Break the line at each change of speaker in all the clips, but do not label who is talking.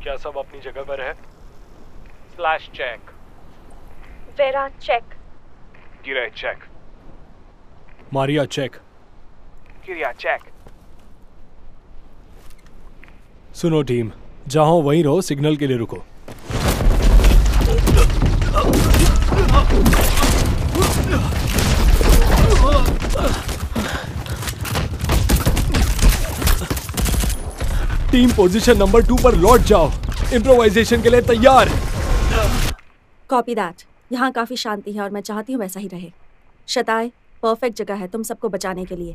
क्या सब अपनी जगह पर है? Slash check.
Vera check.
किरे चेक।
Maria check.
किरिया चेक।
सुनो टीम, जहां वहीं रहो, सिग्नल के लिए रुको। टीम पोजीशन नंबर 2 पर लौट जाओ। इम्प्रोवाइजेशन के लिए तैयार।
Copy that. यहाँ काफी शांति है और मैं चाहती हूँ वैसा ही रहे। शताय, परफेक्ट जगह है तुम सबको बचाने के लिए।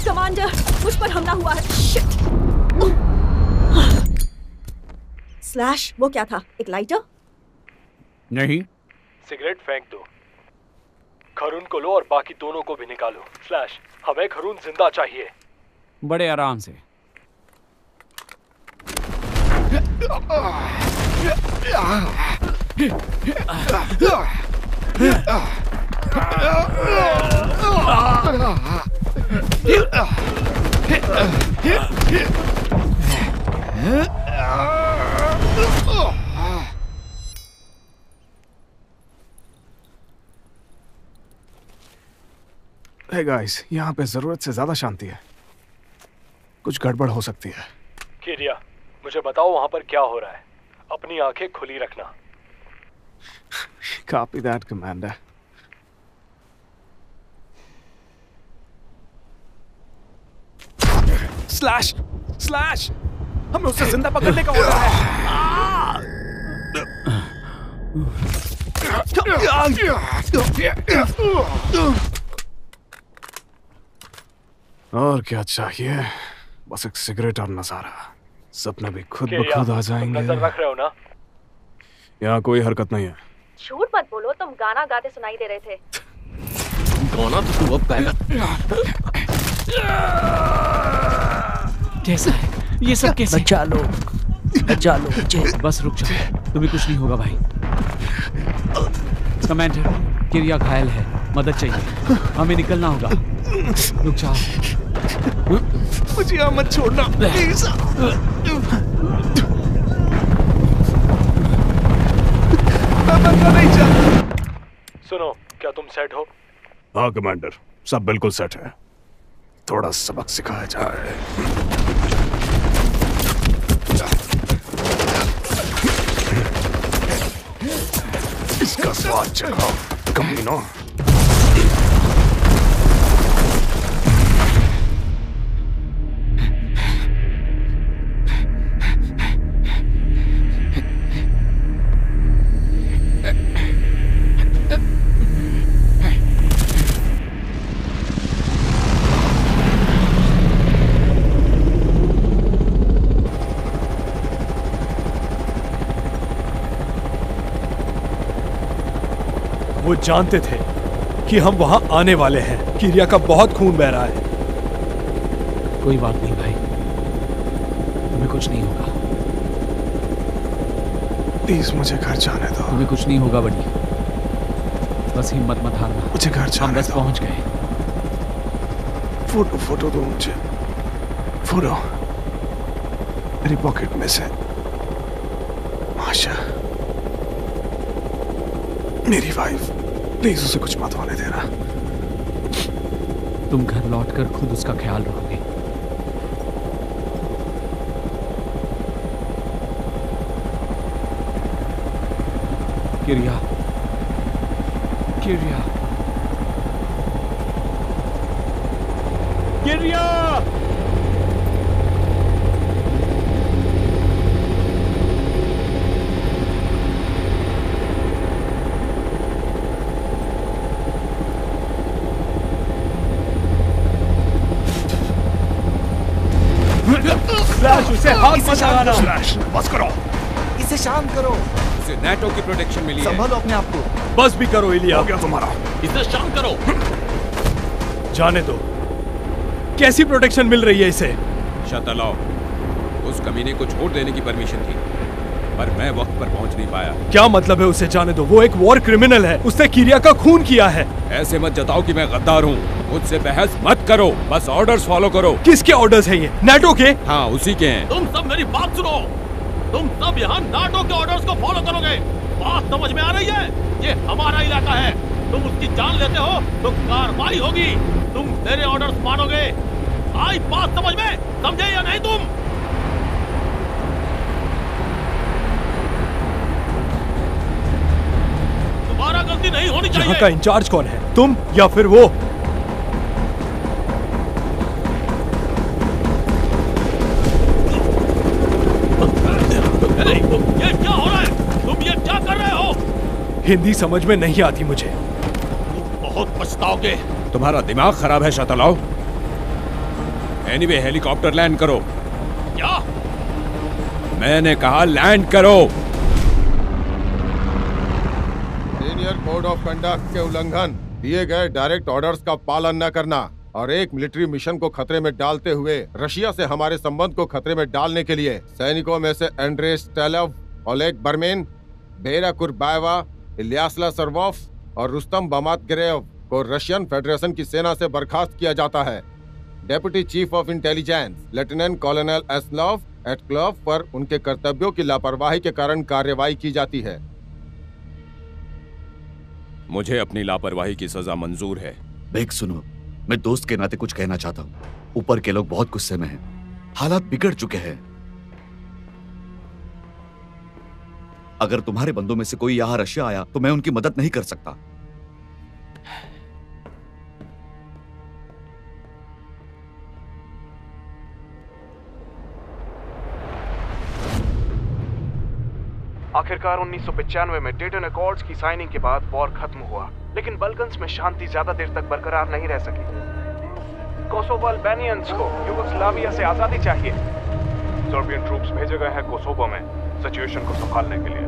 कमांडर, मुझ पर हमला हुआ है। शिट। स्लैश, वो क्या था? एक लाइटर?
नहीं।
सिगरेट फेंक दो। खरून को लो और बाकी दोनों को भी निकालो। स्लैश, हमें खरून जिंदा चाहिए।
बड़े आराम से।
हे गाइस, यहाँ पे जरूरत से ज्यादा शांति है। कुछ गड़बड़ हो सकती है।
किरिया, मुझे बताओ वहां पर क्या हो रहा है। अपनी आंखें खुली रखना।
Copy that, Commander. Slash, slash, हमें उसे जिंदा पकड़ने का ऑर्डर है। और क्या चाहिए? बस एक सिगरेट और नजारा। सपने भी खुद ब खुद आ जाएंगे।
नजर रख रहे हो ना?
यहाँ कोई हरकत नहीं है।
झूठ मत बोलो, तुम गाना गाते सुनाई दे रहे थे।
गाना तो तू अब गाएगा। कैसा है ये सब? कैसे?
बचा लो मुझे।
बस रुक जाओ, तुम्हें कुछ नहीं होगा भाई। कमांडर, किरिया घायल है, मदद चाहिए, हमें निकलना होगा। रुक जाओ,
मुझे यहाँ मत छोड़ना प्लीज। नहीं चाहता।
सुनो, क्या तुम सेट हो?
हाँ कमांडर, सब बिल्कुल सेट है। थोड़ा सबक सिखाया जाए। इसका स्वाद चखाओ कमीनों।
वो जानते थे कि हम वहां आने वाले हैं। किरिया का बहुत खून बह रहा है।
कोई बात नहीं भाई, तुम्हें कुछ नहीं होगा।
प्लीज मुझे घर जाने दो।
तुम्हें कुछ नहीं होगा बड़ी, बस हिम्मत मत हारना।
मुझे घर जाने दो।
हम बस पहुंच गए।
फोटो दो मुझे। फोटो मेरी पॉकेट में से। माशा, मेरी वाइफ, प्लीज उसे कुछ मत होने देना।
तुम घर लौटकर खुद उसका ख्याल रखोगे। किरिया, किरिया, किरिया!
स्लैश, उसे हाथ मत लगाना।
स्लैश, बस करो।
इसे शांत करो।
उसे नेटो की प्रोटेक्शन मिली है।
संभालो अपने आप को।
बस भी करो इलिया।
हो गया तुम्हारा।
इसे शांत करो।
जाने दो। कैसी प्रोटेक्शन मिल रही है इसे?
शतलाओ, उस कमीने को छोड़ देने की परमिशन थी। पर मैं वक्त पर पहुंच नहीं पाया।
क्या मतलब है उसे जाने दो, वो एक वॉर क्रिमिनल है, उसने किरिया का खून किया है।
ऐसे मत जताओ कि मैं गद्दार हूँ। मुझसे बहस मत करो, बस ऑर्डर्स फॉलो करो।
किसके ऑर्डर्स हैं ये? नाटो के?
हाँ, उसी के हैं।
तुम सब मेरी बात सुनो। तुम सब यहाँ नाटो के ऑर्डर्स को फॉलो करोगे। बात समझ में आ रही है? ये हमारा इलाका है। तुम उसकी जान लेते हो तो कार्रवाई होगी। तुम मेरे ऑर्डर्स मानोगे। आई बात समझ में? समझे या नहीं तुम? दोबारा गलती नहीं होनी चाहिए।
यहाँ का इंचार्ज कौन है, तुम या फिर वो?
ये क्या हो रहा है? तुम ये क्या कर रहे हो?
हिंदी समझ में नहीं आती मुझे।
तुम बहुत पछताओगे।
तुम्हारा दिमाग खराब है शतलाओ। एनीवे, हेलीकॉप्टर लैंड करो।
क्या?
मैंने कहा लैंड करो।
सीनियर कोड ऑफ कंडक्ट के उल्लंघन, दिए गए डायरेक्ट ऑर्डर्स का पालन न करना और एक मिलिट्री मिशन को खतरे में डालते हुए रशिया से हमारे संबंध को खतरे में डालने के लिए सैनिकों में से एंड्रे स्टेलव, ओलेग बर्मेन, बेरा कुरबाएवा, इलियासला सर्वोफ और रुस्तम बमातगरेव को रशियन फेडरेशन की सेना से बर्खास्त किया जाता है। Deputy chief of intelligence lieutenant colonel एस्लॉव एटक्लॉव पर उनके कर्तव्यों की लापरवाही के कारण कार्रवाई की जाती है।
मुझे अपनी लापरवाही की सजा मंजूर है।
बेग सुनो, मैं दोस्त के नाते कुछ कहना चाहता हूँ। ऊपर के लोग बहुत गुस्से में हैं, हालात बिगड़ चुके हैं। अगर तुम्हारे बंदों में से कोई यहाँ रशिया आया तो मैं उनकी मदद नहीं कर सकता।
आखिरकार 1995 में डेटन अकॉर्ड्स की साइनिंग के बाद वॉर खत्म हुआ, लेकिन बल्कन्स में शांति ज्यादा देर तक बरकरार नहीं रह सकी। कोसोवो अल्बानियंस को यूगोस्लाविया से आजादी चाहिए। सर्बियन ट्रूप्स भेजे गए हैं कोसोवो में सिचुएशन को संभालने के लिए।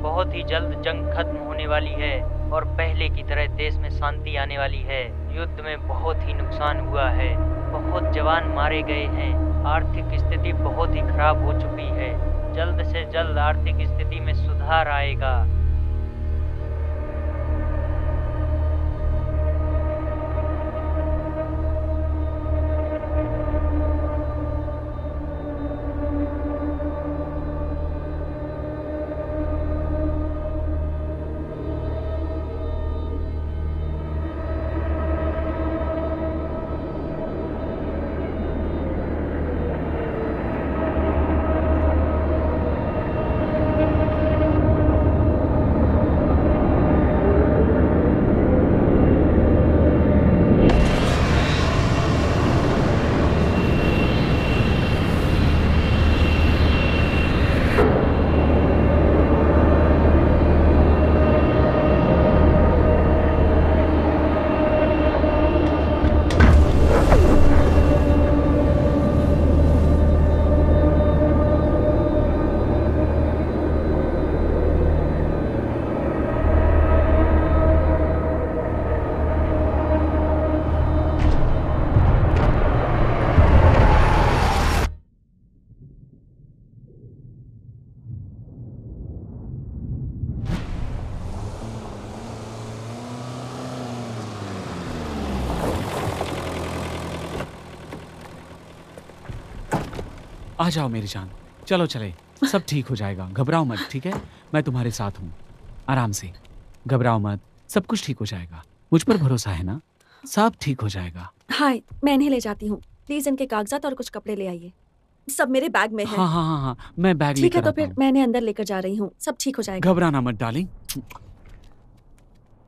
बहुत ही जल्द जंग खत्म होने वाली है और पहले की तरह देश में शांति आने वाली है। युद्ध में बहुत ही नुकसान हुआ है, बहुत जवान मारे गए हैं, आर्थिक स्थिति बहुत ही खराब हो चुकी है। जल्द से जल्द आर्थिक स्थिति में सुधार आएगा।
आ जाओ मेरी जान, चलो चले, सब ठीक हो जाएगा, घबराओ मत, ठीक है? मैं तुम्हारे साथ हूँ, आराम से, घबराओ मत, सब कुछ ठीक हो जाएगा। मुझ पर भरोसा है ना? सब ठीक हो जाएगा।
हाय, मैं इन्हें ले जाती हूँ। प्लीज इनके कागजात और कुछ कपड़े ले आइए। सब मेरे बैग में है।
हाँ हाँ हाँ हाँ, मैं बैग
ठीक है,
लेकर
तो फिर मैं इन्हें अंदर लेकर जा रही हूँ। सब ठीक हो जाएगा।
घबराना मत डार्लिंग।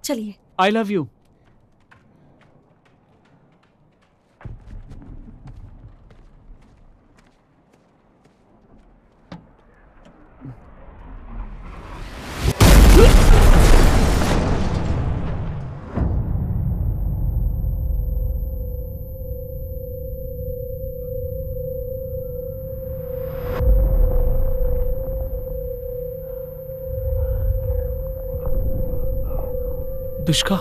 चलिए।
I love you. Dushka,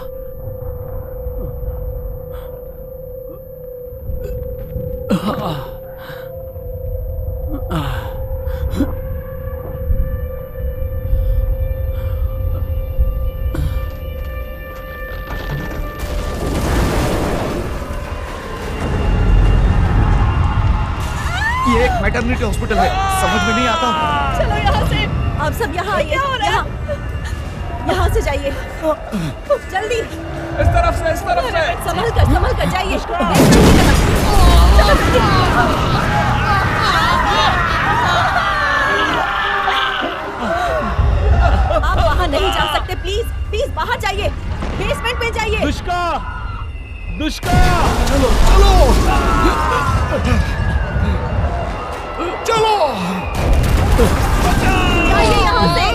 maternity hospital है, समझ में नहीं आता।
चलो यहाँ से, आप सब यहाँ आइए, यहाँ से जाइए, जल्दी।
इस तरफ से,
संभल कर जाइए। आप वहाँ नहीं जा सकते, प्लीज बाहर जाइए, बेसमेंट में जाइए।
दुष्का चलो
जाइए यहाँ से।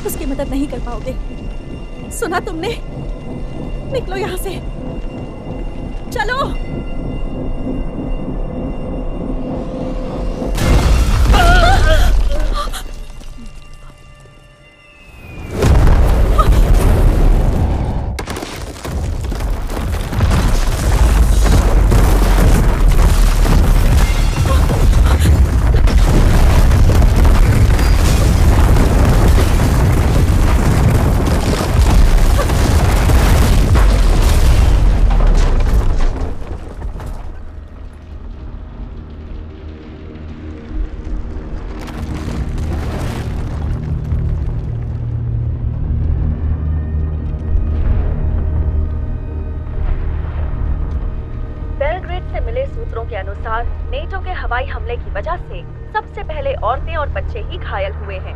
उसकी मदद नहीं कर पाओगे, सुना तुमने? निकलो यहाँ से, चलो।
नेटो के हवाई हमले की वजह से सबसे पहले औरतें और बच्चे ही घायल हुए हैं।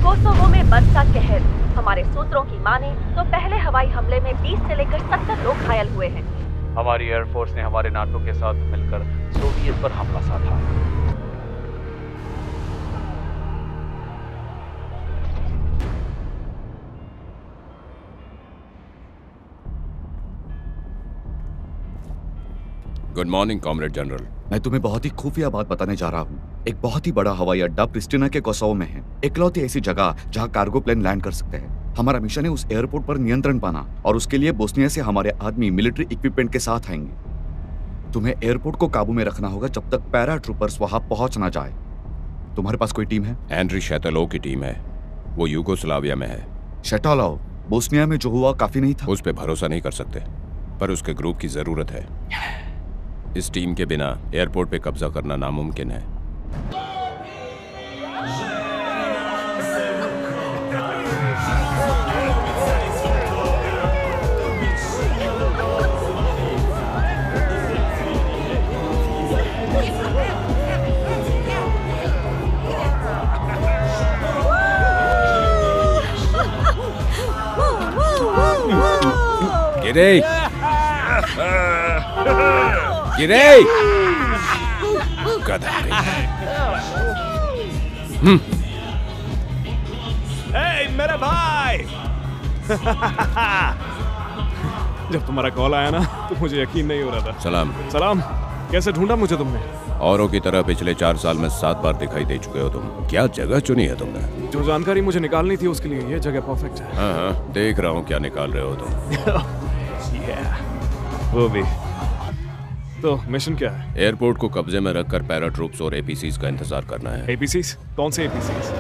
कोसोवो में बर्फ का कहर, हमारे सूत्रों की माने तो पहले हवाई हमले में 20 से लेकर 70 लोग घायल हुए हैं।
हमारी एयरफोर्स ने हमारे नाटो के साथ मिलकर सोवियत पर हमला साधा।
Good morning comrade general.
मैं तुम्हें बहुत ही खुफिया बात बताने जा रहा हूँ। एक बहुत ही बड़ा हवाई अड्डा प्रिस्टिना के कोसोवो में है, इकलौती ऐसी जगह जहाँ कार्गो प्लेन लैंड कर सकते हैं। हमारा मिशन है उस एयरपोर्ट पर नियंत्रण पाना, और उसके लिए बोस्निया से हमारे आदमी मिलिट्री इक्विपमेंट के साथ आएंगे। तुम्हें एयरपोर्ट को काबू में रखना होगा जब तक पैरा ट्रूपर्स वहां पहुंच ना जाए। तुम्हारे पास कोई टीम है?
एंड्री शेटलोव की टीम है, वो यूगोस्लाविया में है।
शेटलोव? बोस्निया में जो हुआ काफी नहीं था?
उस पर भरोसा नहीं कर सकते, पर उसके ग्रुप की जरूरत है। इस टीम के बिना एयरपोर्ट पे कब्जा करना नामुमकिन है। गिरे गिरे गधा
मेरे भाई जब तुम्हारा कॉल आया ना तो मुझे यकीन नहीं हो रहा था।
सलाम।
सलाम। कैसे ढूंढा मुझे तुमने?
औरों की तरह पिछले 4 साल में 7 बार दिखाई दे चुके हो तुम। क्या जगह चुनी है तुमने?
जो जानकारी मुझे निकालनी थी उसके लिए ये जगह परफेक्ट है।
हाँ, देख रहा हूँ क्या निकाल रहे हो तुम।
वो भी। तो मिशन क्या है?
एयरपोर्ट को कब्जे में रखकर पैरा ट्रूप्स और एपीसीज का इंतजार करना है।
एपीसीज? कौन से एपीसीज?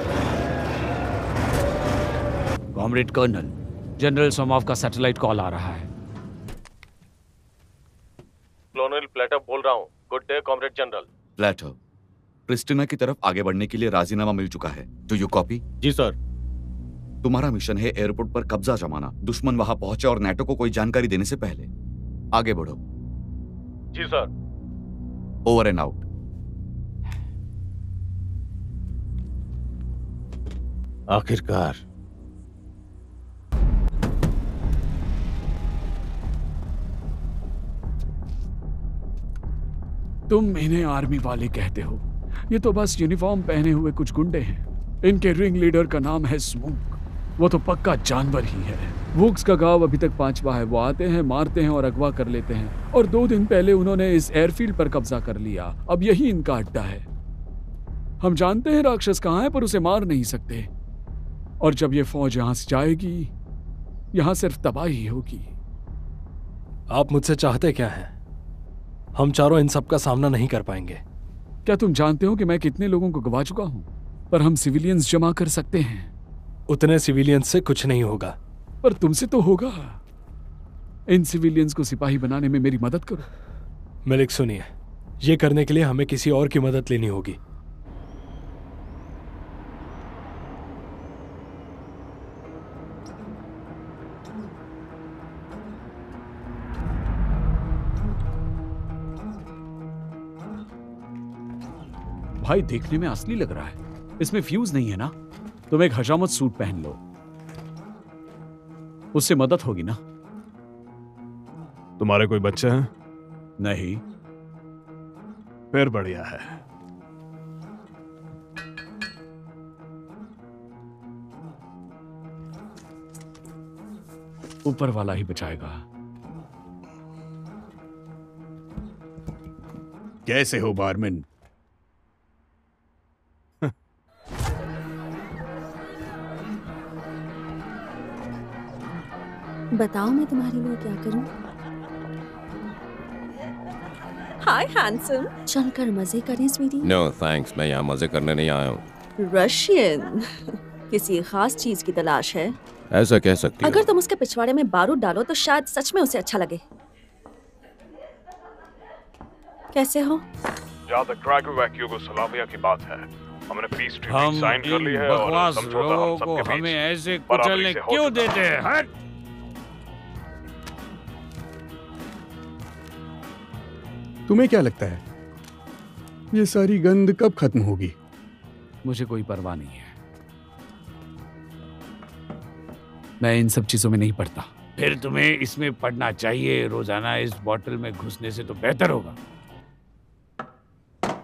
कॉमरेड कर्नल, जनरल सोमोव का सैटेलाइट कॉल आ रहा है।
क्लोनल प्लेटो बोल रहा हूँ। Good day comrade general.
Plato, Pristina की तरफ आगे बढ़ने के लिए राजीनामा मिल चुका है। Do you copy?
जी सर।
तुम्हारा मिशन है एयरपोर्ट पर कब्जा जमाना, दुश्मन वहां पहुंचे और नेटो को कोई जानकारी देने से पहले। आगे बढ़ो।
जी सर।
Over and out.
आखिरकार
तुम इन्हें आर्मी वाले कहते हो, ये तो बस यूनिफॉर्म पहने हुए कुछ गुंडे हैं। इनके रिंग लीडर का नाम है स्मोक, वो तो पक्का जानवर ही है। वुक्स का गांव अभी तक 5वां है। वो आते हैं, मारते हैं और अगवा कर लेते हैं। और 2 दिन पहले उन्होंने इस एयरफील्ड पर कब्जा कर लिया। अब यही इनका अड्डा है। हम जानते हैं राक्षस कहाँ है, पर उसे मार नहीं सकते। और जब ये फौज यहां से जाएगी, यहां सिर्फ तबाही होगी।
आप मुझसे चाहते क्या हैं? हम चारों इन सब का सामना नहीं कर पाएंगे।
क्या तुम जानते हो कि मैं कितने लोगों को गवा चुका हूं? पर हम सिविलियंस जमा कर सकते हैं।
उतने सिविलियंस से कुछ नहीं होगा।
पर तुमसे तो होगा। इन सिविलियंस को सिपाही बनाने में मेरी मदद करो।
मलिक सुनिए, ये करने के लिए हमें किसी और की मदद लेनी होगी।
भाई देखने में असली लग रहा है, इसमें फ्यूज नहीं है ना? तुम एक हजामत सूट पहन लो, उससे मदद होगी ना?
तुम्हारे कोई बच्चे हैं?
नहीं।
फिर बढ़िया है।
ऊपर वाला ही बचाएगा।
कैसे हो बारमैन?
बताओ मैं तुम्हारे लिए क्या करूं? हाय हैंडसम, चलकर मजे करें स्वीटी।
नो थैंक्स, मैं यहाँ मजे करने नहीं आया हूँ।
रशियन किसी खास चीज की तलाश है?
ऐसा कह सकती हो।
अगर तुम उसके पिछवाड़े में बारूद डालो तो शायद सच में उसे अच्छा लगे। कैसे हो?
जहाँ तक क्राकोविक यूगोस्लाविया की बात है, हमने पीस ट्रीटी साइन कर ली है और
बकवास
समझौता हम
लोगों को
सबके
हमें
बीच
ऐसे
बराबरी
कुचलने
से हो
क्यों
चुका
देते
है।
हैं?
तुम्हें क्या लगता है ये सारी गंद कब खत्म होगी?
मुझे कोई परवाह नहीं है। मैं इन सब चीजों में नहीं पढ़ता। फिर तुम्हें इसमें पढ़ना चाहिए। रोजाना इस बोतल में घुसने से तो बेहतर होगा।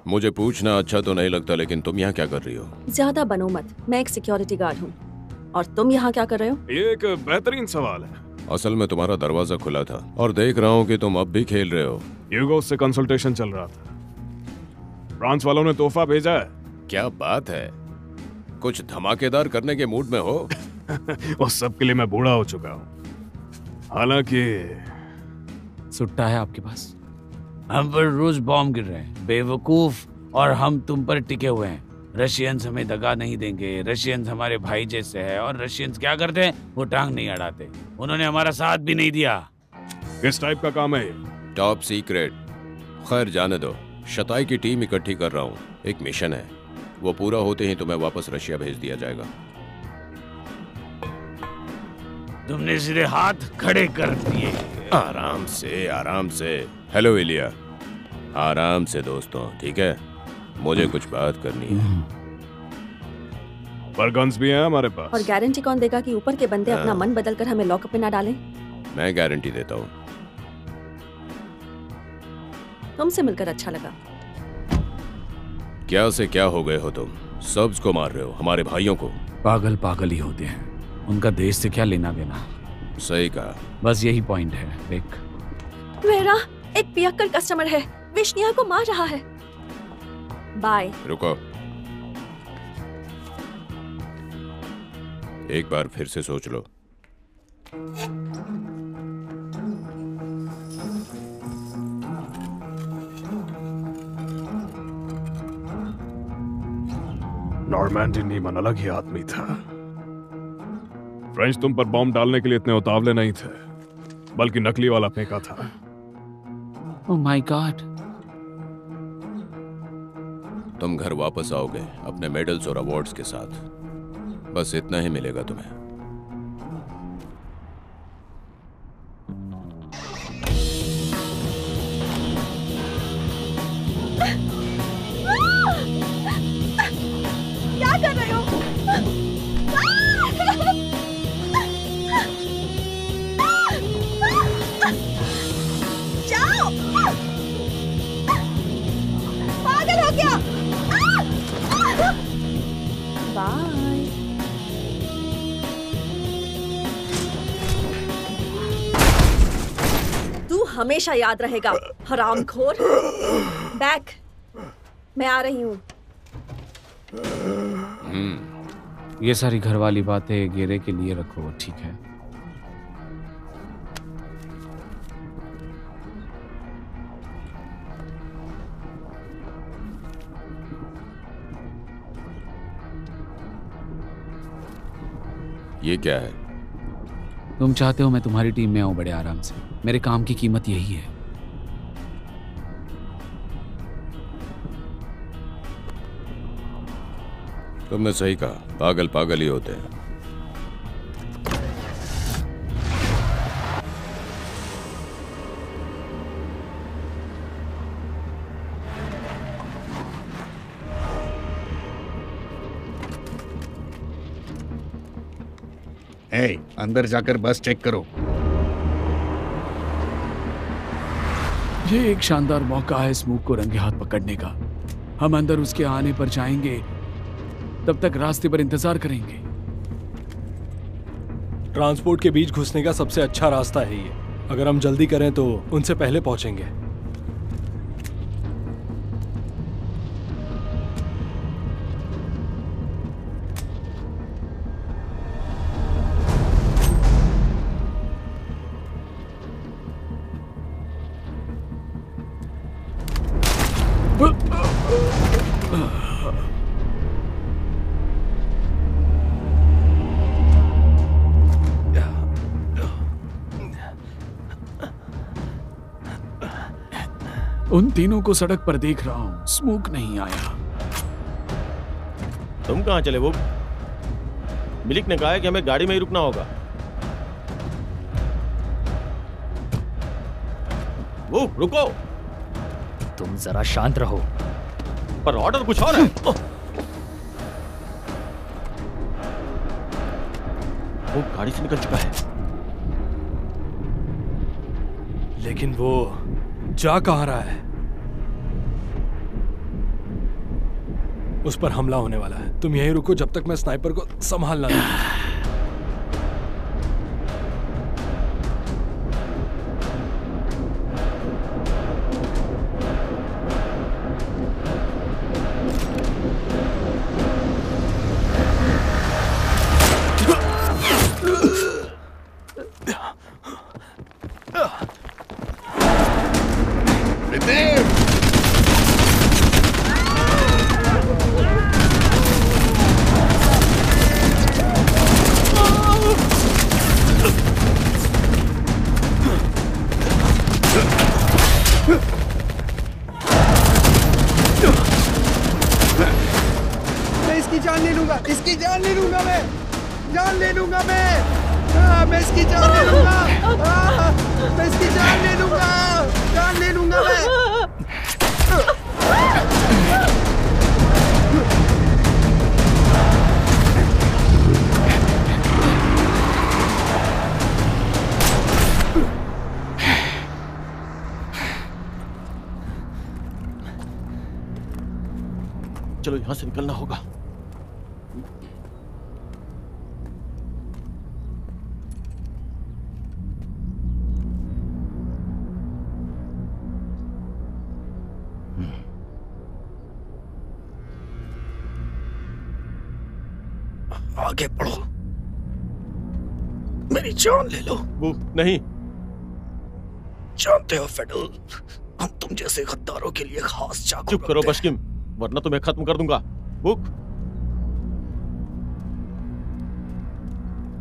मुझे पूछना अच्छा तो नहीं लगता, लेकिन तुम यहाँ क्या कर रही हो?
ज्यादा बनो मत, मैं एक सिक्योरिटी गार्ड हूँ। और तुम यहाँ क्या कर रहे हो?
ये एक बेहतरीन सवाल है।
असल में तुम्हारा दरवाजा खुला था और देख रहा हूँ कि तुम अब भी खेल रहे हो।
यूगोस से कंसल्टेशन चल रहा था। फ्रांस वालों ने तोहफा भेजा है।
क्या बात है, कुछ धमाकेदार करने के मूड में हो?
उस सब के लिए मैं बूढ़ा हो चुका हूँ। हालांकि
सुट्टा है आपके पास? हम पर रोज बॉम्ब गिर रहे हैं बेवकूफ, और हम तुम पर टिके हुए हैं। रशियंस हमें दगा नहीं देंगे। रशियंस हमारे भाई जैसे है। और रशियंस क्या करते हैं? वो टांग नहीं अड़ाते। उन्होंने हमारा साथ भी नहीं दिया।
किस टाइप का काम है?
Top secret. खैर जाने दो, शताई की टीम इकट्ठी कर रहा हूँ। एक मिशन है, वो पूरा होते ही तुम्हें वापस रशिया भेज दिया जाएगा।
तुमने सीधे हाथ खड़े कर दिए।
आराम से, आराम से। हेलो इलिया, आराम से दोस्तों, ठीक है? मुझे कुछ बात करनी है।
पर गन्स भी हैं हमारे पास।
और गारंटी कौन देगा कि ऊपर के बंदे अपना मन बदल कर हमें लॉकअप में ना डालें?
मैं गारंटी देता हूँ।
तुमसे मिलकर अच्छा लगा।
क्या से क्या हो गए हो तुम? सबस को मार रहे हो, हमारे भाइयों को।
पागल पागल ही होते हैं, उनका देश से क्या लेना देना।
सही कहा।
बस यही पॉइंट है विक।
मेरा एक पियक्कड़ कस्टमर है, विष्णिया को मार रहा है। बाय।
रुको, एक बार फिर से सोच लो।
नॉर्मैंडी नीमन अलग ही आदमी था। फ्रेंच तुम पर बॉम्ब डालने के लिए इतने उतावले नहीं थे, बल्कि नकली वाला फेंका था।
Oh my God.
तुम घर वापस आओगे अपने मेडल्स और अवार्ड्स के साथ। बस इतना ही मिलेगा तुम्हें।
क्या कर रहे हो? हमेशा याद रहेगा, हरामखोर। बैक, मैं आ रही हूँ।
ये सारी घर वाली बातें गेरे के लिए रखो, ठीक है?
ये क्या है?
तुम चाहते हो मैं तुम्हारी टीम में आऊं बड़े आराम से। मेरे काम की कीमत यही है।
तुमने सही कहा, पागल पागल ही होते हैं।
अंदर जाकर बस चेक करो।
ये एक शानदार मौका है स्मूक को रंगे हाथ पकड़ने का। हम अंदर उसके आने पर जाएंगे, तब तक रास्ते पर इंतजार करेंगे।
ट्रांसपोर्ट के बीच घुसने का सबसे अच्छा रास्ता है ये। अगर हम जल्दी करें तो उनसे पहले पहुंचेंगे।
उन तीनों को सड़क पर देख रहा हूं, स्मोक नहीं आया।
तुम कहां चले? वो मिलिक ने कहा है कि हमें गाड़ी में ही रुकना होगा। वो रुको।
तुम जरा शांत रहो।
पर ऑर्डर कुछ और है। वो गाड़ी से निकल चुका है।
लेकिन वो जा कहाँ रहा है? उस पर हमला होने वाला है। तुम यहीं रुको जब तक मैं स्नाइपर को संभाल ना लूं।
चलो यहां से निकलना होगा।
आगे बढ़ो, मेरी जान ले लो।
वो नहीं।
जानते हो फेडल, हम तुम जैसे गद्दारों के लिए खास चाकू।
चुप करो बशकिम, वरना तुम्हें खत्म कर दूंगा। बुक।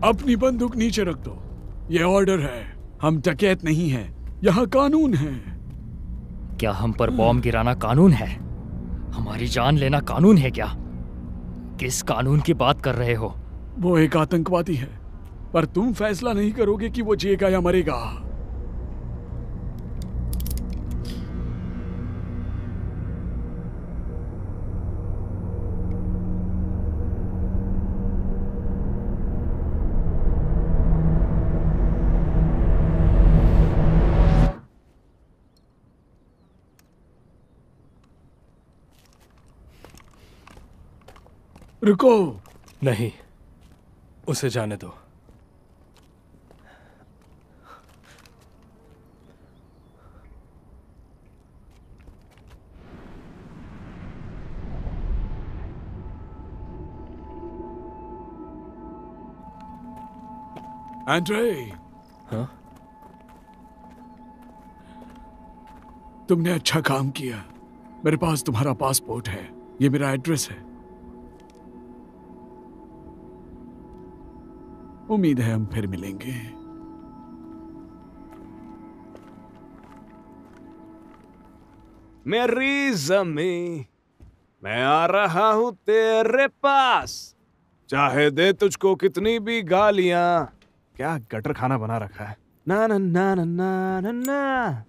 अपनी बंदूक नीचे रख दो। ये ऑर्डर है, हम डकैत नहीं हैं, यहाँ कानून है।
क्या हम पर बॉम्ब गिराना कानून है? हमारी जान लेना कानून है क्या? किस कानून की बात कर रहे हो?
वो एक आतंकवादी है, पर तुम फैसला नहीं करोगे कि वो जिएगा या मरेगा। रुको।
नहीं, उसे जाने दो।
एंड्रे,
हाँ?
तुमने अच्छा काम किया। मेरे पास तुम्हारा पासपोर्ट है, ये मेरा एड्रेस है। उम्मीद है हम फिर मिलेंगे। मेरी जमी, मैं आ रहा हूं तेरे पास, चाहे दे तुझको कितनी भी गालियां। क्या गटर खाना बना रखा है। ना ना ना ना ना ना ना।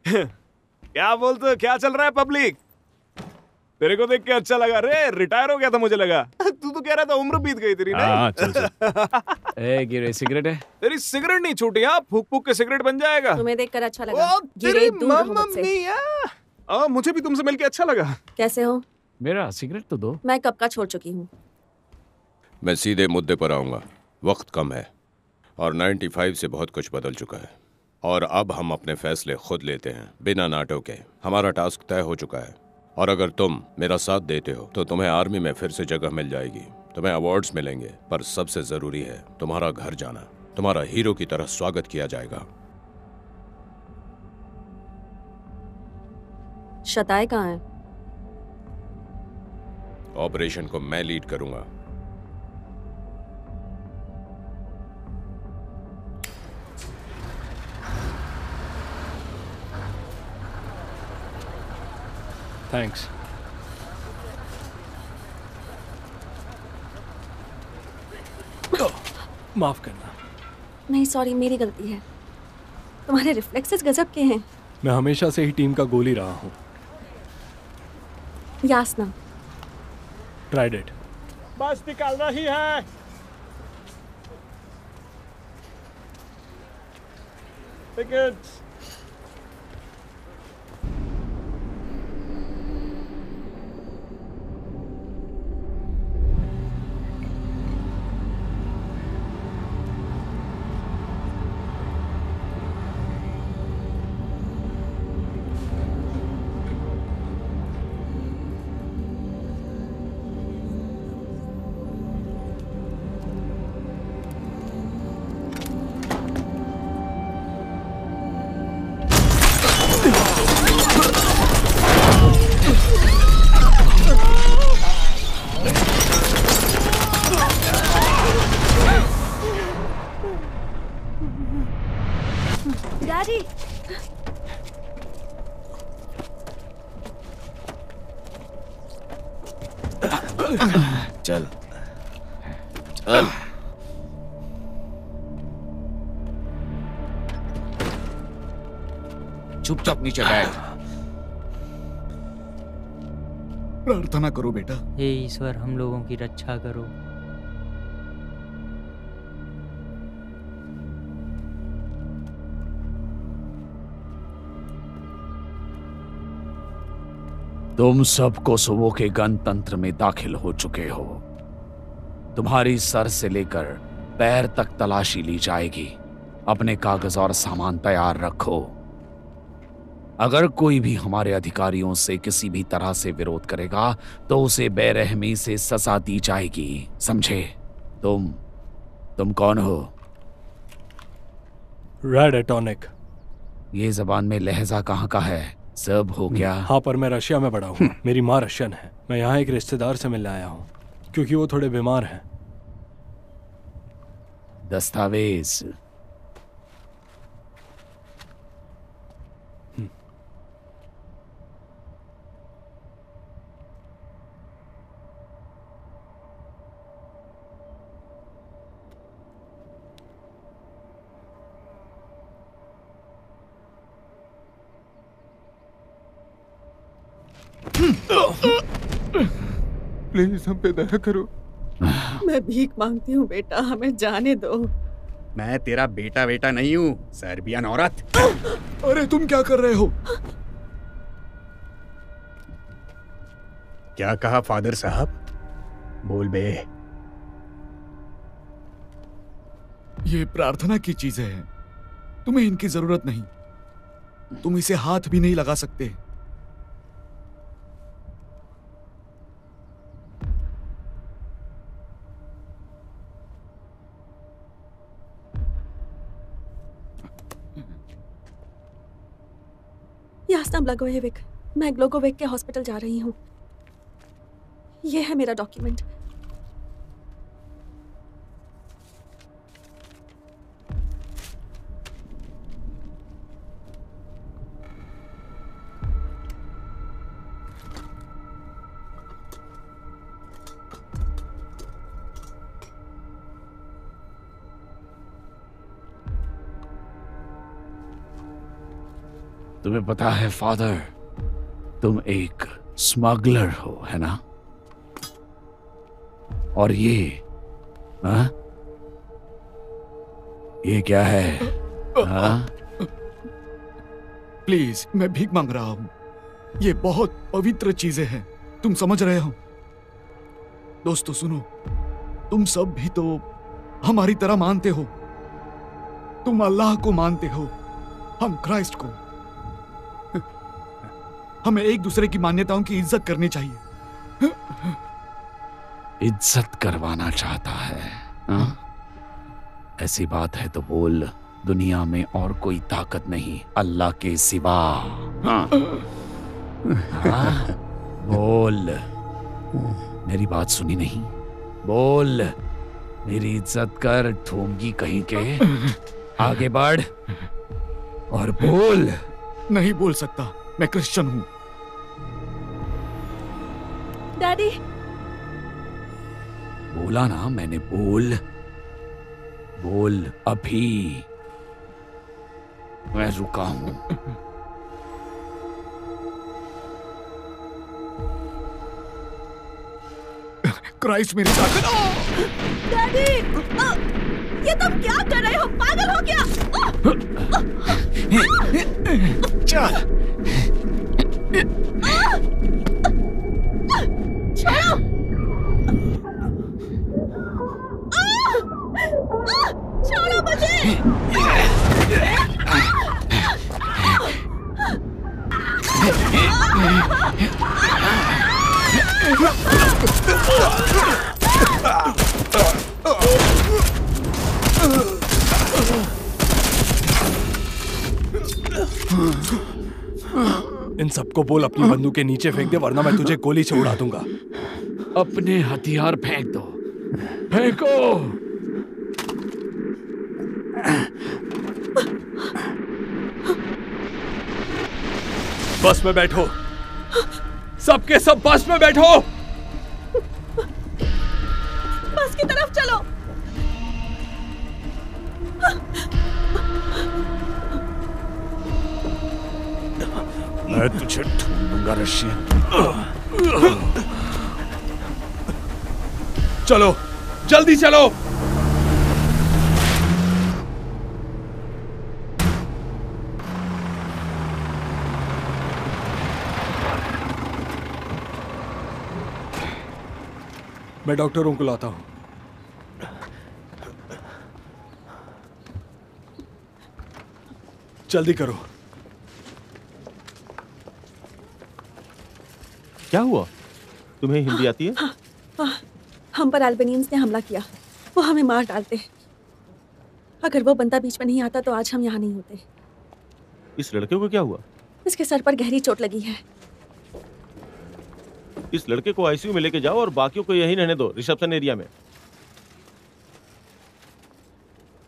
क्या बोलते हो, क्या चल रहा है पब्लिक? तेरे को देख के अच्छा लगा रे, रिटायर हो गया था मुझे लगा। तू तो कह रहा था उम्र बीत गई तेरी।
हाँ, चल चल। ए गिरे सिगरेट है?
तेरी सिगरेट नहीं छूटी, हाँ फूक फूक के सिगरेट बन जाएगा।
तुम्हें देखकर अच्छा लगा।
तेरी
गिरे, दूर रहो मुझसे।
मुझे भी तुमसे मिलके अच्छा लगा।
कैसे हो?
मेरा सिगरेट तो दो।
मैं कब का छोड़ चुकी हूँ।
मैं सीधे मुद्दे पर आऊंगा। वक्त कम है और 95 से बहुत कुछ बदल चुका है और अब हम अपने फैसले खुद लेते हैं बिना नाटक के। हमारा टास्क तय हो चुका है और अगर तुम मेरा साथ देते हो तो तुम्हें आर्मी में फिर से जगह मिल जाएगी, तुम्हें अवार्ड्स मिलेंगे, पर सबसे जरूरी है तुम्हारा घर जाना। तुम्हारा हीरो की तरह स्वागत किया जाएगा।
शताए कहाँ है?
ऑपरेशन को मैं लीड करूंगा।
थैंक्स। माफ करना।
नहीं सॉरी, मेरी गलती है। तुम्हारे रिफ्लेक्सेस गजब के हैं।
मैं हमेशा से ही टीम का गोली रहा हूँ।
यासना,
ट्राइड इट।
बस निकाल रही है। टिकट्स।
डैडी,
चल चल। चुपचाप नीचे बैठ। प्रार्थना करो बेटा।
हे ईश्वर, हम लोगों की रक्षा करो।
तुम सब कोसोवो के गणतंत्र में दाखिल हो चुके हो। तुम्हारी सर से लेकर पैर तक तलाशी ली जाएगी। अपने कागज और सामान तैयार रखो। अगर कोई भी हमारे अधिकारियों से किसी भी तरह से विरोध करेगा तो उसे बेरहमी से सजा दी जाएगी, समझे? तुम कौन हो?
Red atonic.
ये जबान में लहजा कहाँ का है? सब हो गया?
हाँ, पर मैं रशिया में बड़ा हूँ। मेरी माँ रशियन है। मैं यहाँ एक रिश्तेदार से मिलने आया हूँ क्योंकि वो थोड़े बीमार हैं।
दस्तावेज।
प्लीज हम पे दया करो।
मैं भीख मांगती हूँ बेटा, हमें जाने दो।
मैं तेरा बेटा बेटा नहीं हूँ, सर्बियन औरत।
अरे तुम क्या कर रहे हो?
क्या कहा फादर साहब? बोल बे।
ये प्रार्थना की चीजें हैं, तुम्हें इनकी जरूरत नहीं। तुम इसे हाथ भी नहीं लगा सकते।
यास्ना ब्लागोएविक, मैं ग्लोगोविक के हॉस्पिटल जा रही हूँ। ये है मेरा डॉक्यूमेंट।
तुम्हें पता है फादर, तुम एक स्मगलर हो, है ना? और हाँ? ये क्या है? हाँ?
प्लीज, मैं भीख मांग रहा हूं। ये बहुत पवित्र चीजें हैं, तुम समझ रहे हो? दोस्तों सुनो, तुम सब भी तो हमारी तरह मानते हो। तुम अल्लाह को मानते हो, हम क्राइस्ट को। हमें एक दूसरे की मान्यताओं की इज्जत करनी चाहिए।
इज्जत करवाना चाहता है, हाँ? ऐसी बात है तो बोल, दुनिया में और कोई ताकत नहीं अल्लाह के सिवा। हाँ? हाँ? बोल, मेरी बात सुनी नहीं? बोल, मेरी इज्जत कर, ठोंगी कहीं के। आगे बढ़ और बोल।
नहीं बोल सकता, मैं क्रिश्चियन हूं।
डैडी।
बोला ना मैंने, बोल। बोल अभी, मैं रुका हूं।
क्राइस्ट मेरी ताकत।
डैडी, ये तुम क्या कर रहे हो? पागल हो क्या?
चल।
छोड़ो। छोड़ो मुझे।
इन सबको बोल अपनी बंदूक के नीचे फेंक दे, वरना मैं तुझे गोली से उड़ा दूंगा।
अपने हथियार फेंक दो। फेंको।
बस में बैठो, सबके सब बस में बैठो।
बस की तरफ चलो।
मैं तुझे ढूंढूंगा रशियन।
चलो, जल्दी चलो। मैं डॉक्टरों को लाता हूं। जल्दी करो।
क्या हुआ? तुम्हें हिंदी आती है?
हम पर अल्बेनियंस ने हमला किया। वो हमें मार डालते। अगर वो बंदा बीच में नहीं आता तो आज हम यहाँ नहीं होते।
इस लड़के को क्या हुआ?
इसके सर पर गहरी चोट लगी है।
इस लड़के को आईसीयू में लेके जाओ और बाकियों को यहीं रहने दो, रिसेप्शन एरिया में।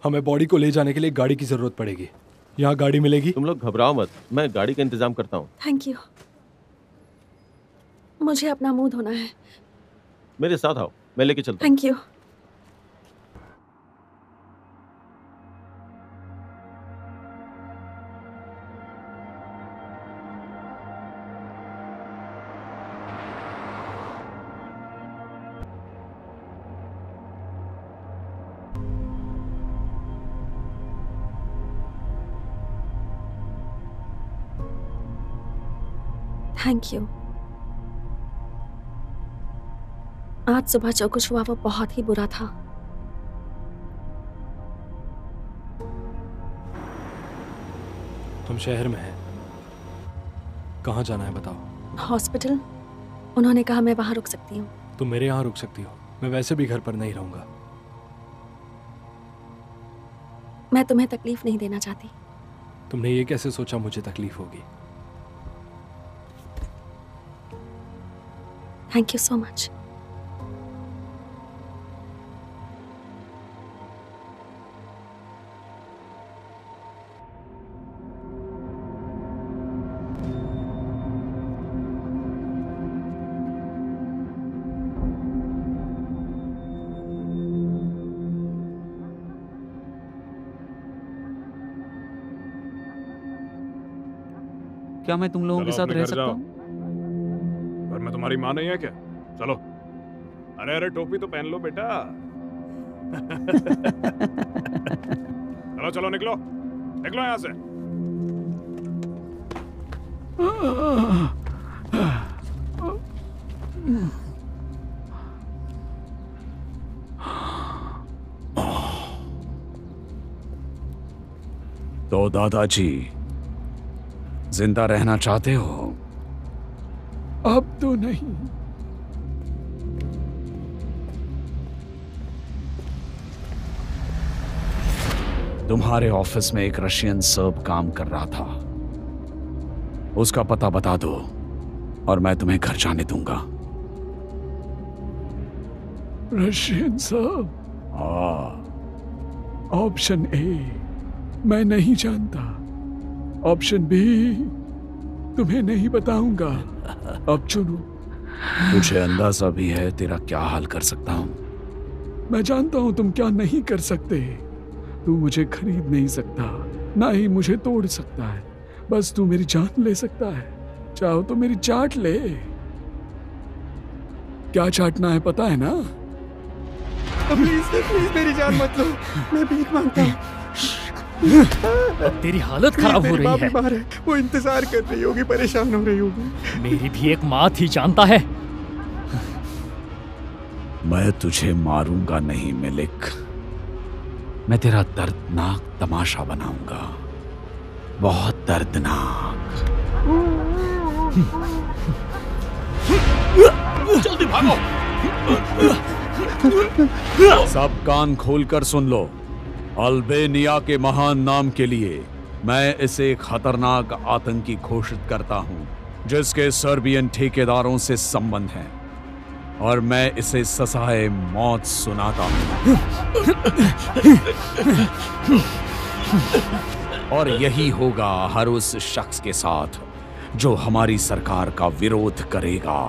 हमें बॉडी को ले जाने के लिए गाड़ी की जरूरत पड़ेगी। यहाँ गाड़ी मिलेगी?
तुम लोग घबराओ मत, मैं गाड़ी का इंतजाम करता हूँ।
Thank you. मुझे अपना मुंह धोना है।
मेरे साथ आओ, मैं लेके चलता हूँ।
Thank you. Thank you. आज सुबह जो कुछ हुआ वो बहुत ही बुरा था।
तुम शहर में हैं। कहाँ जाना है बताओ?
हॉस्पिटल। उन्होंने कहा मैं वहां रुक सकती हूँ।
तुम मेरे यहाँ रुक सकती हो, मैं वैसे भी घर पर नहीं रहूंगा।
मैं तुम्हें तकलीफ नहीं देना चाहती।
तुमने ये कैसे सोचा मुझे तकलीफ होगी?
Thank you so much.
क्या मैं तुम लोगों
चलो
के साथ
अपने
रह
घर
सकता
जाओ।
हूँ?
घर में तुम्हारी माँ नहीं है क्या? चलो। अरे अरे टोपी तो पहन लो बेटा। चलो चलो निकलो, निकलो यहाँ से।
तो दादाजी जिंदा रहना चाहते हो? अब तो नहीं। तुम्हारे ऑफिस में एक रशियन सर्ब काम कर रहा था, उसका पता बता दो और मैं तुम्हें घर जाने दूंगा। Russian SERB? हाँ। ऑप्शन ए मैं नहीं जानता, ऑप्शन बी तुम्हें नहीं बताऊंगा। अब चुनो। मुझे अंदाजा भी है तेरा क्या हाल कर सकता हूं। मैं जानता हूं तुम क्या नहीं कर सकते। तू मुझे खरीद नहीं सकता, ना ही मुझे तोड़ सकता है। बस तू मेरी जान ले सकता है। चाहो तो मेरी चाट ले। क्या चाटना है पता है ना?
प्लीज प्लीज मेरी जान मत लो, मैं भीख मांगता हूँ।
तेरी हालत खराब हो रही है।
बीमार है, वो इंतजार कर रही होगी, परेशान हो रही होगी।
मेरी भी एक माँ थी, जानता है।
मैं तुझे मारूंगा नहीं मिलिक, मैं तेरा दर्दनाक तमाशा बनाऊंगा, बहुत दर्दनाक।
जल्दी भागो।
सब कान खोलकर सुन लो। अल्बेनिया के महान नाम के लिए मैं इसे एक खतरनाक आतंकी घोषित करता हूं, जिसके सर्बियन ठेकेदारों से संबंध हैं, और मैं इसे सजाए मौत सुनाता हूं। और यही होगा हर उस शख्स के साथ जो हमारी सरकार का विरोध करेगा।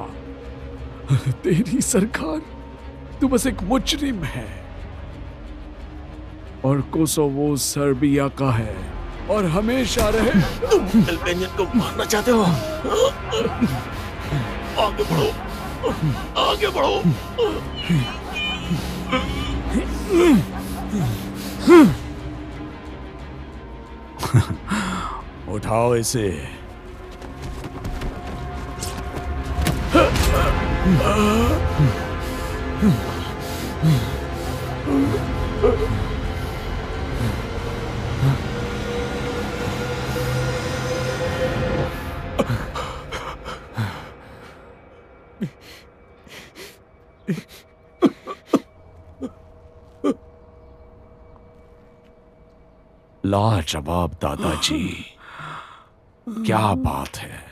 तेरी सरकार? तू बस एक मुजरिम है, और कोसोवो सर्बिया का है और हमेशा रहे।
तुम अल्बेनियन को मारना चाहते हो? आगे बढ़ो, आगे बढ़ो।
उठाओ इसे। लाजवाब दादाजी, क्या बात है।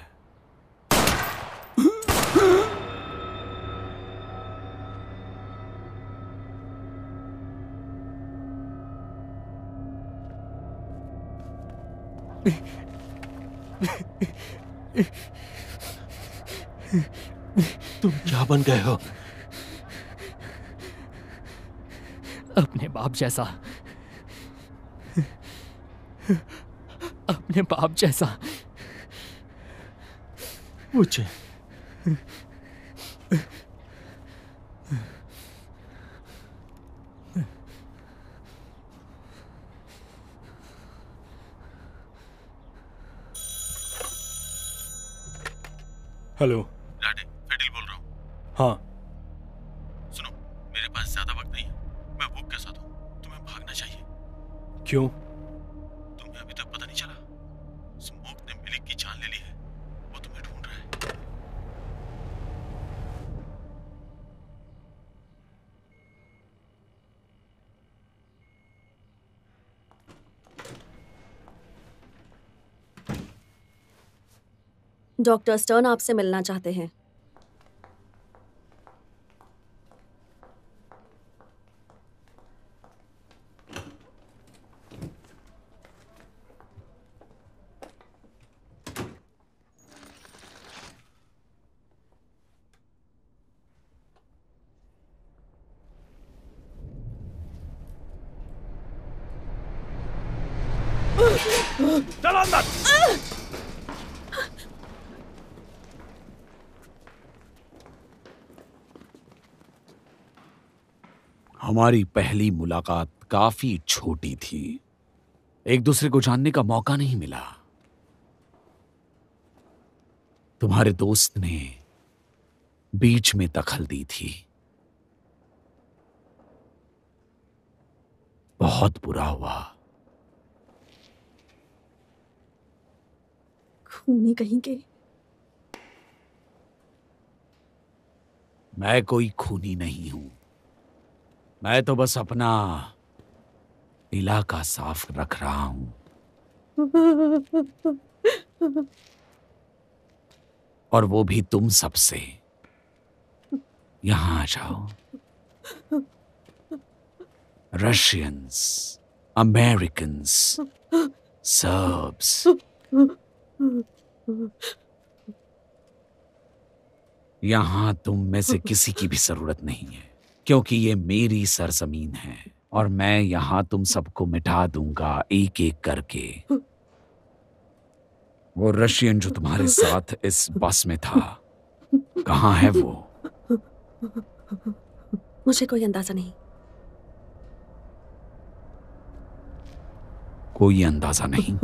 तुम क्या बन गए हो?
अपने बाप जैसा, अपने बाप जैसा।
मुझे
हेलो
डैडी, फेडिल बोल रहा हूँ।
हाँ
सुनो, मेरे पास ज्यादा वक्त नहीं है, मैं वोक के साथ हूँ, तुम्हें भागना चाहिए।
क्यों?
तुम्हें अभी तक पता नहीं चला? स्मोक ने मिलिक की जान ले ली है, वो तुम्हें ढूंढ रहा है।
डॉक्टर स्टर्न आपसे मिलना चाहते हैं।
चलो अंदर।
हमारी पहली मुलाकात काफी छोटी थी, एक दूसरे को जानने का मौका नहीं मिला। तुम्हारे दोस्त ने बीच में दखल दी थी, बहुत बुरा हुआ।
खूनी कहीं के।
मैं कोई खूनी नहीं हूं, मैं तो बस अपना इलाका साफ रख रहा हूं। और वो भी तुम सबसे। यहां आ जाओ। रशियंस, अमेरिकन्स, सर्ब्स, यहां तुम में से किसी की भी जरूरत नहीं है, क्योंकि ये मेरी सरजमीन है और मैं यहां तुम सबको मिटा दूंगा एक एक करके। वो रशियन जो तुम्हारे साथ इस बस में था, कहां है वो?
मुझे कोई अंदाजा नहीं।
कोई अंदाजा नहीं?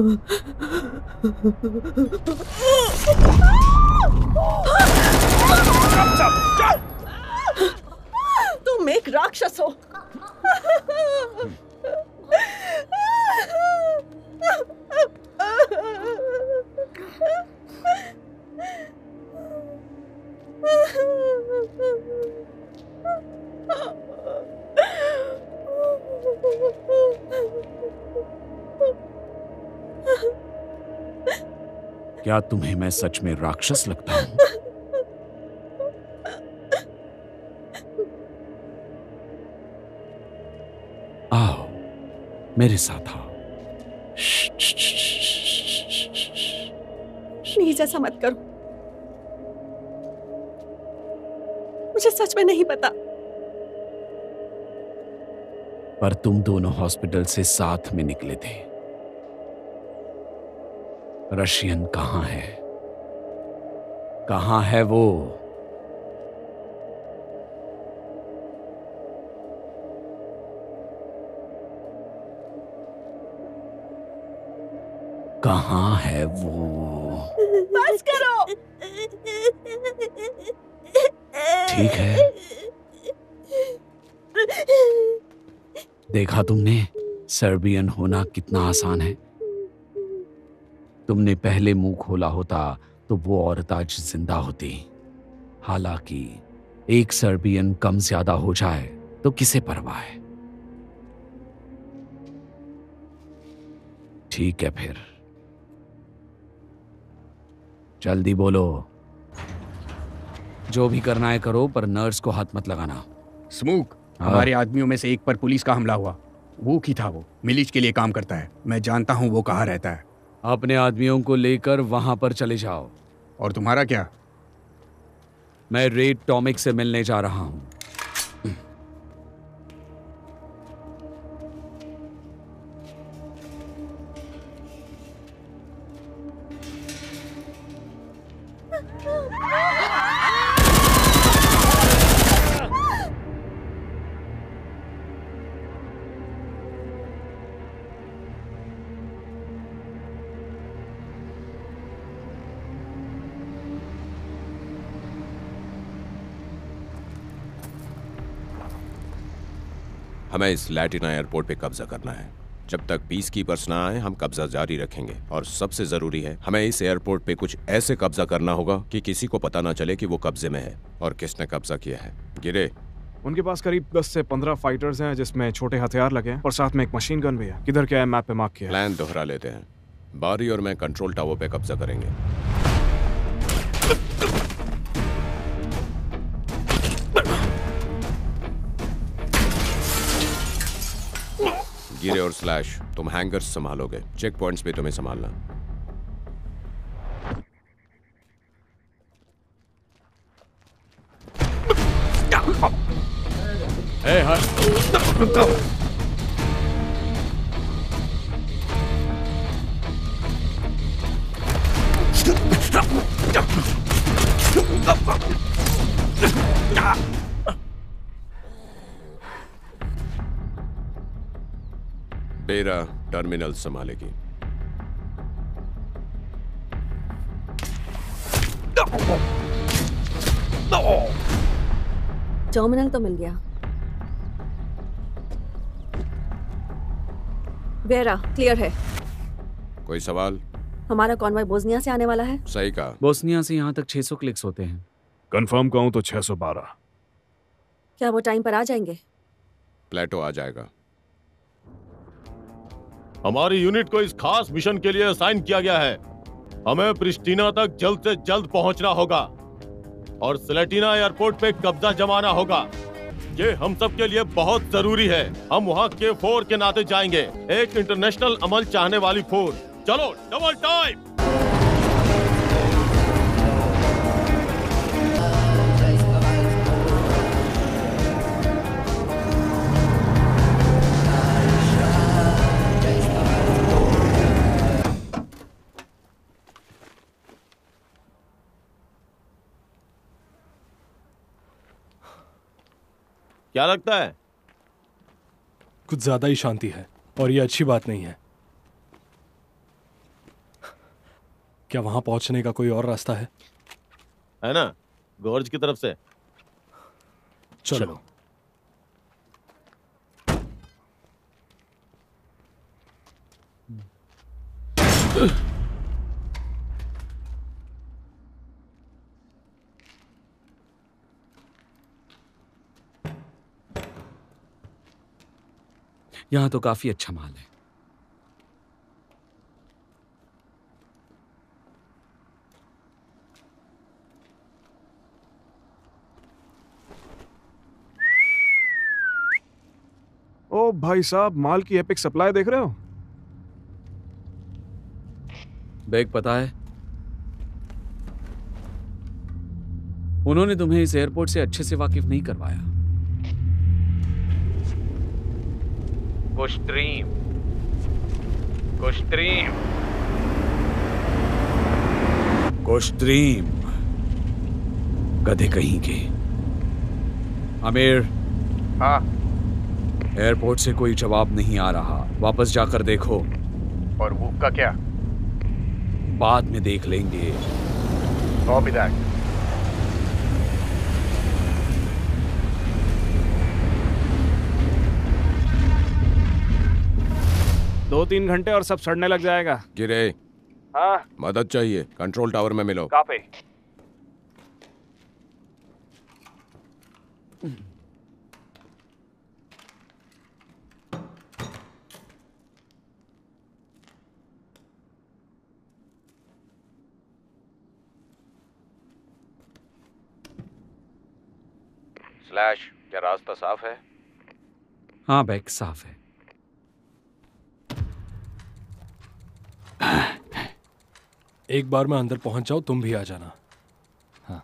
तुम एक राक्षस हो।
क्या तुम्हें मैं सच में राक्षस लगता हूं? आओ मेरे साथ आओ।
प्लीज ऐसा मत करो, मुझे सच में नहीं पता।
पर तुम दोनों हॉस्पिटल से साथ में निकले थे। रशियन कहां है? कहां है वो? कहां है वो?
बस करो।
ठीक है, देखा तुमने सर्बियन होना कितना आसान है। तुमने पहले मुंह खोला होता तो वो औरत आज जिंदा होती। हालांकि एक सर्बियन कम ज्यादा हो जाए तो किसे परवाह है। ठीक है फिर, जल्दी बोलो। जो भी करना है करो, पर नर्स को हाथ मत लगाना।
स्मूक, हमारे आदमियों में से एक पर पुलिस का हमला हुआ। वो की था, वो मिलिच के लिए काम करता है। मैं जानता हूँ वो कहाँ रहता है।
अपने आदमियों को लेकर वहां पर चले जाओ।
और तुम्हारा क्या?
मैं रेड टॉमिक से मिलने जा रहा हूं।
हमें इस लैटिना एयरपोर्ट पे कब्जा करना है। जब तक पीस कीपर्स ना आए हम कब्जा जारी रखेंगे। और सबसे जरूरी है, हमें इस एयरपोर्ट पे कुछ ऐसे कब्जा करना होगा कि किसी को पता ना चले कि वो कब्जे में है और किसने कब्जा किया है। गिरे,
उनके पास करीब 10 से 15 फाइटर्स हैं, जिसमें छोटे हथियार लगे हैं और साथ में एक मशीन गन भी है। किधर क्या है मैप पे मार्क किया है।
प्लान दोहरा लेते हैं। बारी और मैं कंट्रोल टावर पे कब्जा करेंगे। गिरे और स्लैश, तुम हैंगर्स संभालोगे। चेक पॉइंट्स पे तुम्हें संभालना। Vera terminal संभालेगी।
टर्मिनल तो मिल गया। वेरा क्लियर है।
कोई सवाल?
हमारा कॉन्वॉय बोस्निया से आने वाला है।
सही कहा।
बोस्निया से यहाँ तक 600 क्लिक्स होते हैं।
कंफर्म कहूं तो 612।
क्या वो टाइम पर आ जाएंगे?
प्लेटो आ जाएगा।
हमारी यूनिट को इस खास मिशन के लिए असाइन किया गया है। हमें प्रिस्टीना तक जल्द से जल्द पहुंचना होगा और स्लेटिना एयरपोर्ट पे कब्जा जमाना होगा। ये हम सब के लिए बहुत जरूरी है। हम वहाँ के फोर के नाते जाएंगे, एक इंटरनेशनल अमल चाहने वाली फोर। चलो डबल टाइम। क्या लगता है?
कुछ ज्यादा ही शांति है और ये अच्छी बात नहीं है। क्या वहां पहुंचने का कोई और रास्ता है
ना? गॉर्ज की तरफ से।
चलो।
यहाँ तो काफी अच्छा माल है।
ओ भाई साहब, माल की एपिक सप्लाई देख रहे हो?
बैग पता है? उन्होंने तुम्हें इस एयरपोर्ट से अच्छे से वाकिफ नहीं करवाया। कोस्ट्रीम गधे कहीं के। आमिर।
हाँ।
एयरपोर्ट से कोई जवाब नहीं आ रहा, वापस जाकर देखो।
और वो का क्या?
बाद में देख लेंगे।
Copy that.
दो 3 घंटे और सब सड़ने लग जाएगा।
गिरे।
हाँ।
मदद चाहिए, कंट्रोल टावर में मिलो।
Copy.
स्लैश, क्या रास्ता साफ है?
हाँ बैग साफ है।
एक बार मैं अंदर पहुंच जाऊं, तुम भी आ जाना।
हाँ।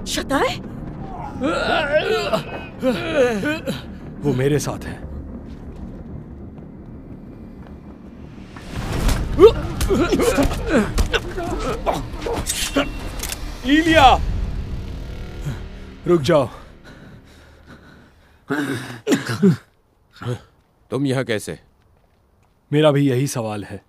शताय?
वो मेरे साथ है। इलिया, रुक जाओ।
तुम यहाँ कैसे?
मेरा भी यही सवाल है।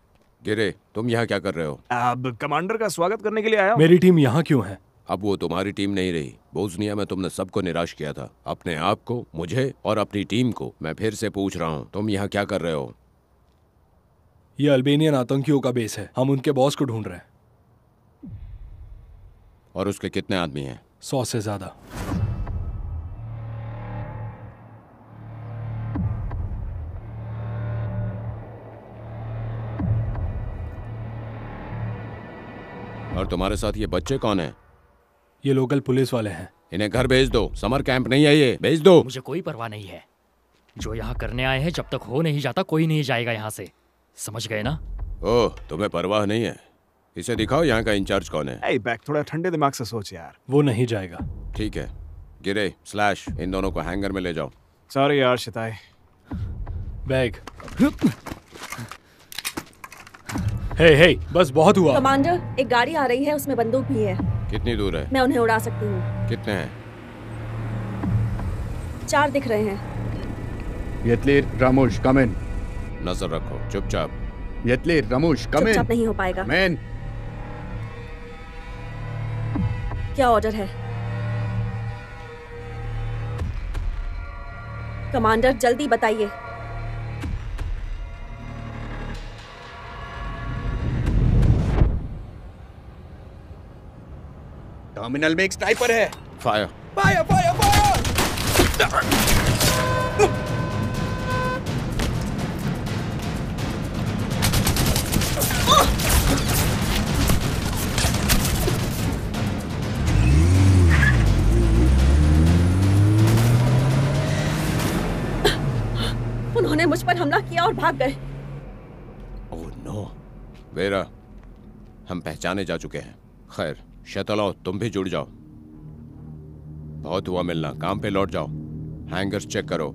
गिरे, तुम यहाँ क्या कर रहे हो?
अब कमांडर का स्वागत करने के लिए आया हूं।
मेरी टीम यहाँ क्यों है?
अब वो तुम्हारी टीम नहीं रही। बोस्निया में तुमने सबको निराश किया था, अपने आप को, मुझे और अपनी टीम को। मैं फिर से पूछ रहा हूँ, तुम यहाँ क्या कर रहे हो?
ये अल्बेनियन आतंकियों का बेस है। हम उनके बॉस को ढूंढ रहे हैं।
और उसके कितने आदमी हैं?
100 से ज्यादा।
और तुम्हारे साथ ये बच्चे कौन हैं?
ये लोकल पुलिस वाले हैं।
इन्हें घर भेज दो। समर कैंप नहीं है ये, भेज दो।
मुझे कोई परवाह नहीं है। जो यहाँ करने आए हैं, जब तक हो नहीं जाता कोई नहीं जाएगा यहाँ से। समझ गए ना?
ओह, तुम्हें परवाह नहीं है। इसे दिखाओ यहाँ का इंचार्ज कौन है।
ए बैक, थोड़ा ठंडे दिमाग से सोच यार।
वो नहीं जाएगा।
ठीक है, गिरे, स्लैश, इन दोनों को हैंगर में ले जाओ।
सॉरी यार शिताई।
बैग। हे, बस बहुत हुआ।
कमांडर, एक गाड़ी आ रही है, उसमें बंदूक भी है।
कितनी दूर है?
मैं उन्हें उड़ा सकती हूँ।
कितने हैं?
4 दिख रहे हैं।
येतलीर रामुश, कम इन।
नजर रखो, चुपचाप।
येतलीर रामुश, कम इन।
चुपचाप नहीं हो पाएगा।
मैन।
क्या ऑर्डर है? कमांडर, जल्दी बताइए।
टर्मिनल में एक स्नाइपर है।
फायर।
Fire, fire, fire!
उन्होंने मुझ पर हमला किया और भाग गए।
Oh no. वेरा, हम पहचाने जा चुके हैं। खैर, शतलो, तुम भी जुड़ जाओ। बहुत हुआ मिलना, काम पे लौट जाओ। हैंगर्स चेक करो।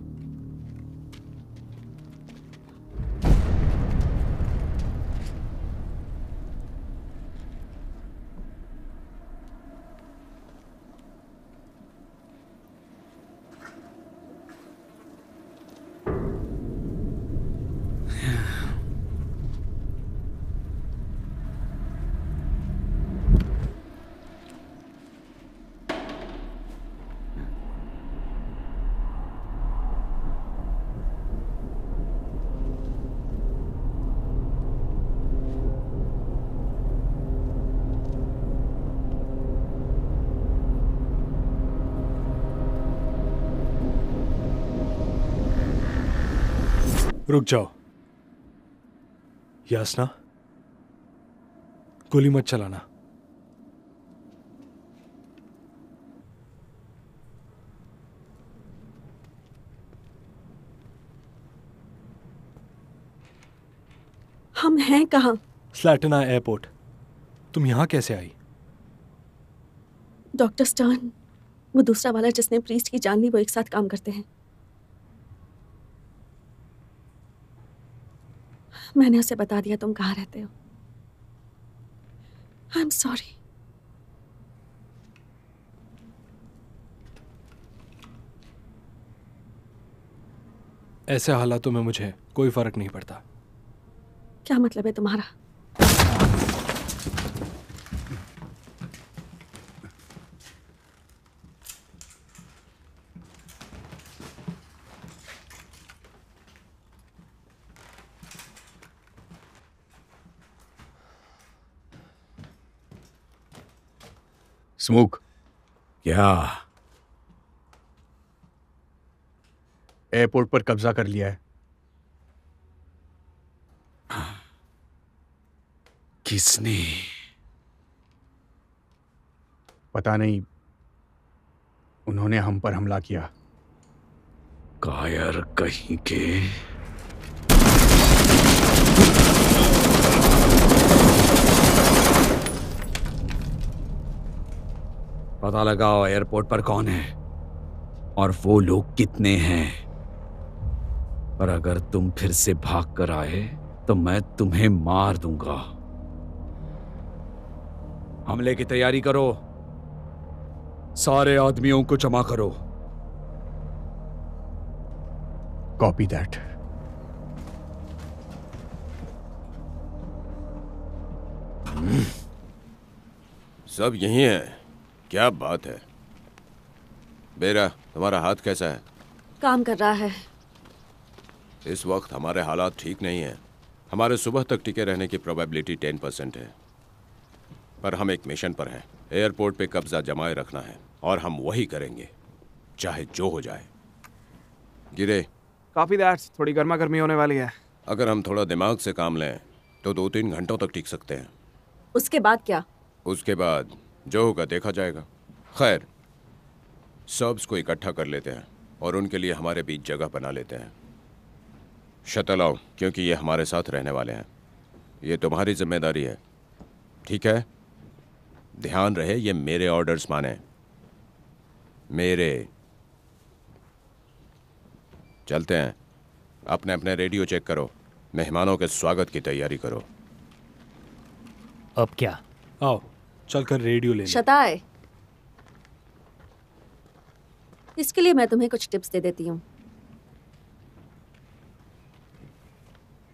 रुक जाओ। यासना, गोली मत चलाना।
हम हैं कहाँ?
स्लैटिना एयरपोर्ट। तुम यहाँ कैसे आई?
डॉक्टर स्टर्न, वो दूसरा वाला जिसने प्रीस्ट की जान ली, वो एक साथ काम करते हैं। मैंने उसे बता दिया तुम कहाँ रहते हो। I am sorry.
ऐसे हालातों में मुझे कोई फर्क नहीं पड़ता।
क्या मतलब है तुम्हारा?
स्मोक।
क्या?
एयरपोर्ट पर कब्जा कर लिया है।
किसने?
पता नहीं, उन्होंने हम पर हमला किया।
कायर कहीं के। पता लगाओ एयरपोर्ट पर कौन है और वो लोग कितने हैं। और अगर तुम फिर से भाग कर आए तो मैं तुम्हें मार दूंगा। हमले की तैयारी करो। सारे आदमियों को जमा करो।
Copy that.
सब यही है। क्या बात है। बेरा, तुम्हारा हाथ कैसा है?
काम कर रहा है।
इस वक्त हमारे हालात ठीक नहीं है। हमारे सुबह तक टिके रहने की प्रोबेबिलिटी 10% है, पर हम एक मिशन पर हैं। एयरपोर्ट पे कब्जा जमाए रखना है और हम वही करेंगे, चाहे जो हो जाए। गिरे,
कॉपी दैट। थोड़ी गर्मा गर्मी होने वाली है।
अगर हम थोड़ा दिमाग से काम लें तो 2-3 घंटों तक टिक सकते हैं।
उसके बाद क्या?
उसके बाद जो होगा देखा जाएगा। खैर, सर्ब्स को इकट्ठा कर लेते हैं और उनके लिए हमारे बीच जगह बना लेते हैं। शटल आओ, क्योंकि ये हमारे साथ रहने वाले हैं। ये तुम्हारी जिम्मेदारी है, ठीक है? ध्यान रहे ये मेरे ऑर्डर्स माने, मेरे। चलते हैं। अपने अपने रेडियो चेक करो। मेहमानों के स्वागत की तैयारी करो।
अब क्या?
आओ चलकर रेडियो ले लें।
शताए, इसके लिए मैं तुम्हें कुछ टिप्स दे देती हूँ।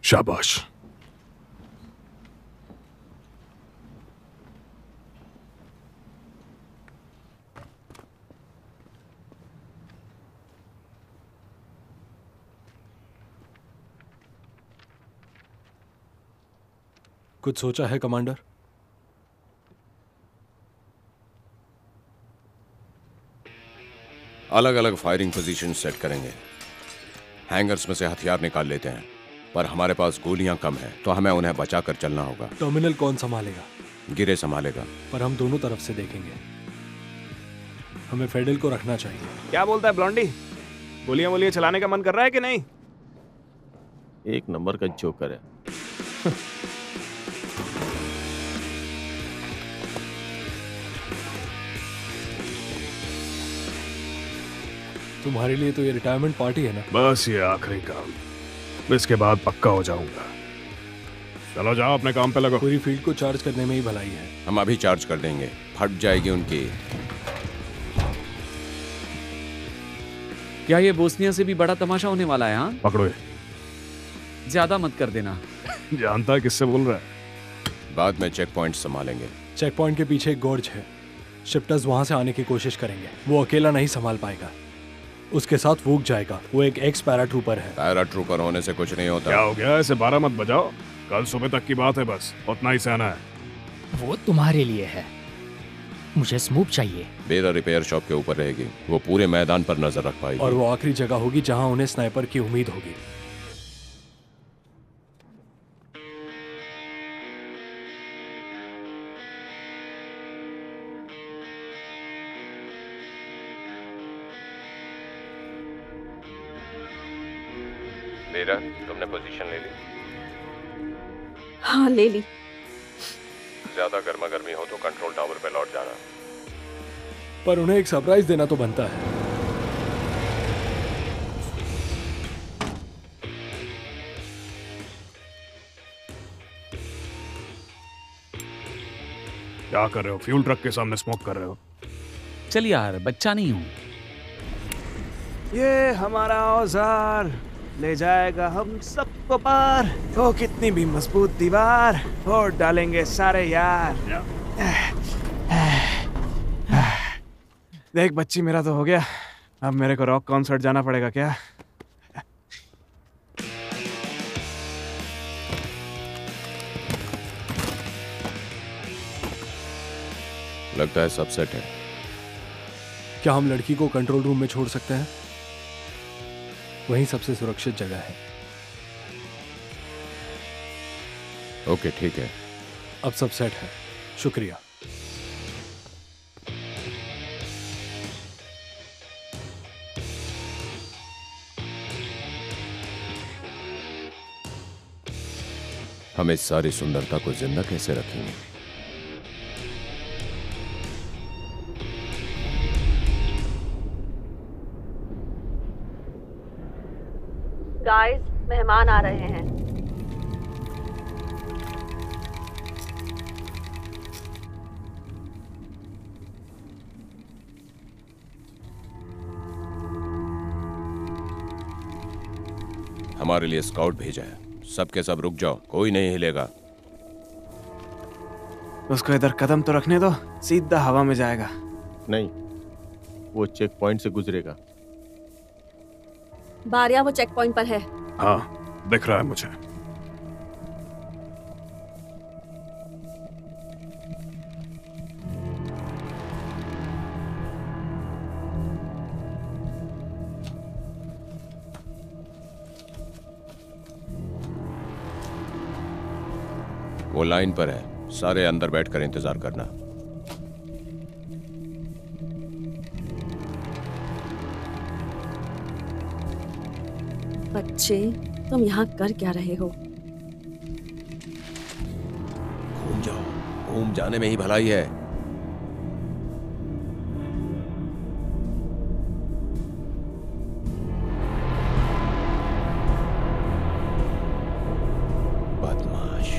शाबाश।
कुछ सोचा है कमांडर?
अलग अलग फायरिंग पोजीशन सेट करेंगे। हैंगर्स में से हथियार निकाल लेते हैं, पर हमारे पास गोलियां कम हैं, तो हमें उन्हें बचाकर चलना होगा।
टर्मिनल कौन संभालेगा?
गिरे संभालेगा।
पर हम दोनों तरफ से देखेंगे। हमें फेडल को रखना चाहिए।
क्या बोलता है ब्लॉन्डी? गोलियां वोलियां चलाने का मन कर रहा है कि नहीं?
एक नंबर का जोकर है।
तुम्हारे लिए तो ये रिटायरमेंट पार्टी है ना?
बस ये आखिरी काम, इसके बाद पक्का हो जाऊंगा। चलो जाओ, अपने काम पे लगो।
पूरी फील्ड को चार्ज करने में ही भलाई है।
हम अभी चार्ज कर देंगे, फट जाएगी उनकी।
क्या ये बोस्निया से भी बड़ा तमाशा होने वाला है? हाँ,
पकड़ो ये।
ज्यादा मत कर देना।
जानता है किससे बोल रहा है?
बाद में चेक पॉइंट संभालेंगे।
चेक पॉइंट के पीछे एक गोर्ज है। शिफ्टर्स वहां से आने की कोशिश करेंगे। वो अकेला नहीं संभाल पाएगा, उसके साथ वूक जाएगा। वो एक एक्स पैराट्रूपर है।
पैराट्रूपर होने से कुछ नहीं होता।
क्या हो गया? ऐसे 12 मत बजाओ। कल सुबह तक की बात है, बस उतना ही सहना है।
वो तुम्हारे लिए है, मुझे स्मूप चाहिए।
बेरा रिपेयर शॉप के ऊपर रहेगी, वो पूरे मैदान पर नजर रख पाएगी।
और वो आखिरी जगह होगी जहां उन्हें स्नाइपर की उम्मीद होगी।
बेरा, तुमने पोजीशन ले ली?
हाँ, ले ली।
ज्यादा गर्मा गर्मी हो तो कंट्रोल टावर पे लौट जाना।
पर उन्हें एक सरप्राइज देना तो बनता है।
क्या कर रहे हो? फ्यूल ट्रक के सामने स्मोक कर रहे हो?
चल यार, बच्चा नहीं हूं।
ये हमारा औजार ले जाएगा हम सबको पार। हो कितनी भी मजबूत दीवार, फोड़ डालेंगे सारे यार। देख बच्ची, मेरा तो हो गया। अब मेरे को रॉक कॉन्सर्ट जाना पड़ेगा क्या?
लगता है सब सेट है।
क्या हम लड़की को कंट्रोल रूम में छोड़ सकते हैं? वही सबसे सुरक्षित जगह है।
ओके, ठीक है।
अब सब सेट है। शुक्रिया।
हम इस सारी सुंदरता को जिंदा कैसे रखेंगे?
गाइस, मेहमान आ रहे हैं।
हमारे लिए स्काउट भेजा है। सबके सब रुक जाओ, कोई नहीं हिलेगा।
उसको इधर कदम तो रखने दो, सीधा हवा में जाएगा।
नहीं, वो चेक पॉइंट से गुजरेगा।
बारिया वो चेक पॉइंट पर है।
हाँ, दिख रहा है मुझे।
वो लाइन पर है, सारे अंदर बैठकर इंतजार करना।
बच्चे, तुम यहाँ कर क्या रहे हो?
घूम जाओ, घूम जाने में ही भलाई है। बदमाश।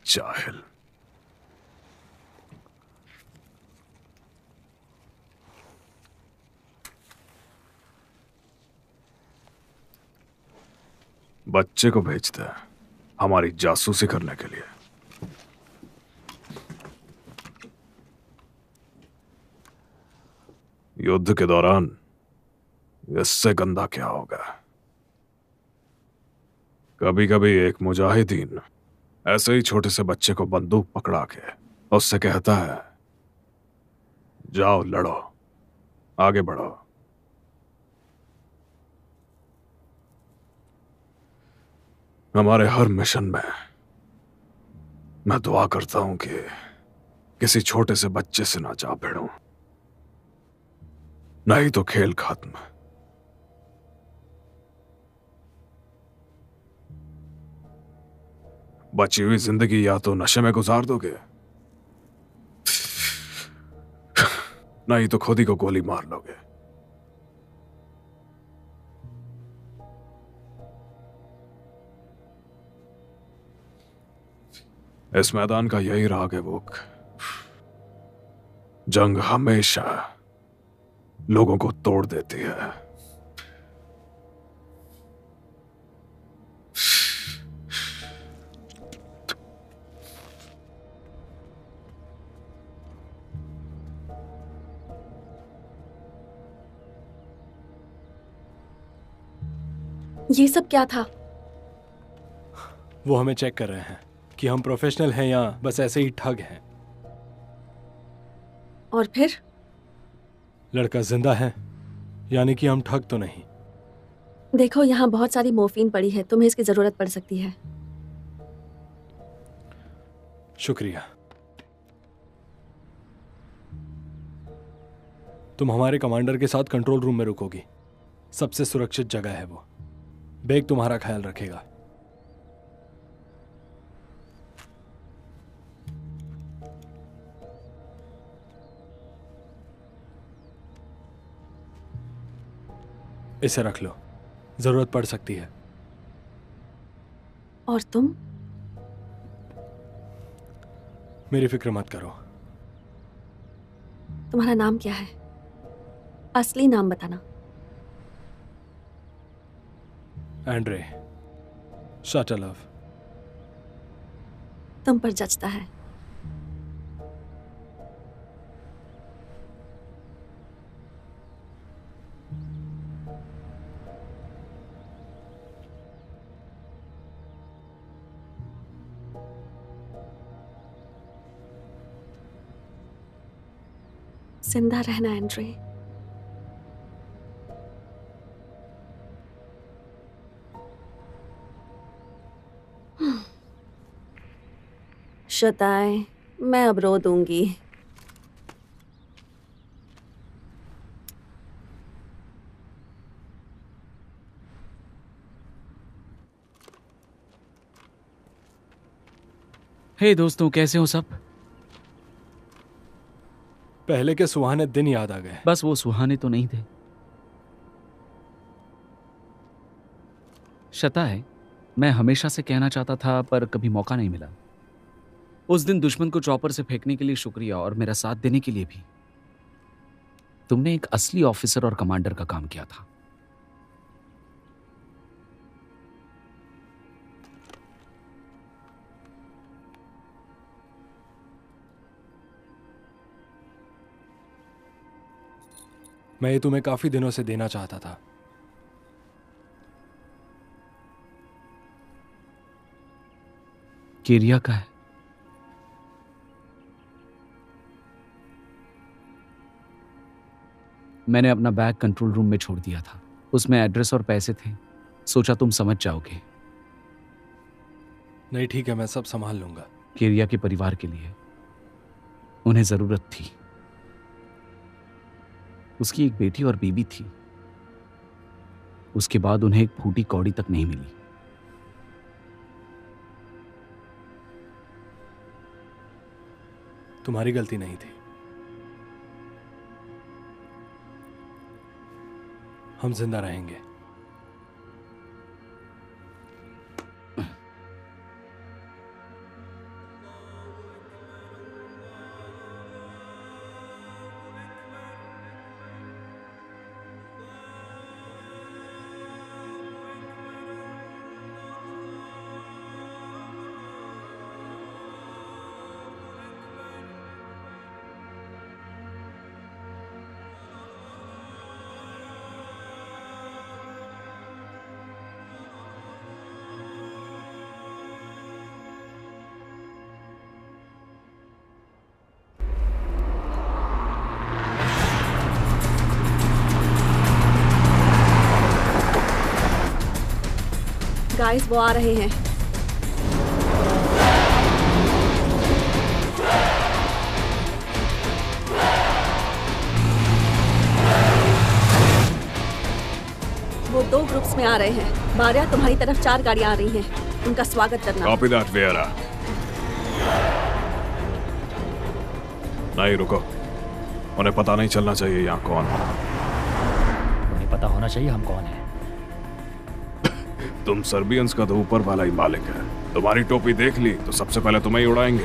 जाहिल। बच्चे को भेजते हैं हमारी जासूसी करने के लिए। युद्ध के दौरान इससे गंदा क्या होगा। कभी कभी एक मुजाहिदीन ऐसे ही छोटे से बच्चे को बंदूक पकड़ा के उससे कहता है, जाओ लड़ो, आगे बढ़ो। हमारे हर मिशन में मैं दुआ करता हूं कि किसी छोटे से बच्चे से ना जा भिड़ूं, नहीं तो खेल खत्म। बची हुई जिंदगी या तो नशे में गुजार दोगे, नहीं तो खुद ही को गोली मार लोगे। इस मैदान का यही राग है वोक। जंग हमेशा लोगों को तोड़ देती है।
ये सब क्या था?
वो हमें चेक कर रहे हैं कि हम प्रोफेशनल हैं या बस ऐसे ही ठग हैं।
और फिर?
लड़का जिंदा है, यानी कि हम ठग तो नहीं।
देखो, यहाँ बहुत सारी मोर्फिन पड़ी है, तुम्हें इसकी जरूरत पड़ सकती है।
शुक्रिया। तुम हमारे कमांडर के साथ कंट्रोल रूम में रुकोगी। सबसे सुरक्षित जगह है वो। बेग तुम्हारा ख्याल रखेगा। इसे रख लो, जरूरत पड़ सकती है।
और तुम?
मेरी फिक्र मत करो।
तुम्हारा नाम क्या है? असली नाम बताना।
एंड्रे शाटलव।
तुम पर जचता है। जिंदा रहना एंड्रे। शताए, मैं अब रो दूंगी।
हे दोस्तों, कैसे हो सब?
पहले के सुहाने दिन याद आ गए।
बस वो सुहाने तो नहीं थे। शताए, मैं हमेशा से कहना चाहता था पर कभी मौका नहीं मिला। उस दिन दुश्मन को चॉपर से फेंकने के लिए शुक्रिया, और मेरा साथ देने के लिए भी। तुमने एक असली ऑफिसर और कमांडर का काम किया था।
मैं ये तुम्हें काफी दिनों से देना चाहता था।
केरिया का है। मैंने अपना बैग कंट्रोल रूम में छोड़ दिया था। उसमें एड्रेस और पैसे थे। सोचा तुम समझ जाओगे।
नहीं, ठीक है, मैं सब संभाल लूंगा।
केरिया के परिवार के लिए। उन्हें जरूरत थी। उसकी एक बेटी और बीबी थी। उसके बाद उन्हें एक फूटी कौड़ी तक नहीं मिली।
तुम्हारी गलती नहीं थी। हम जिंदा रहेंगे।
गाइस, वो आ रहे हैं। वो 2 ग्रुप्स में आ रहे हैं। बारिया, तुम्हारी तरफ 4 गाड़ियां आ रही हैं। उनका स्वागत करना।
Copy that vera. नहीं, रुको। उन्हें पता नहीं चलना चाहिए यहाँ कौन है।
उन्हें पता होना चाहिए हम कौन हैं।
तुम सर्बियंस का तो ऊपर वाला ही मालिक है। तुम्हारी टोपी देख ली तो सबसे पहले तुम्हें ही उड़ाएंगे।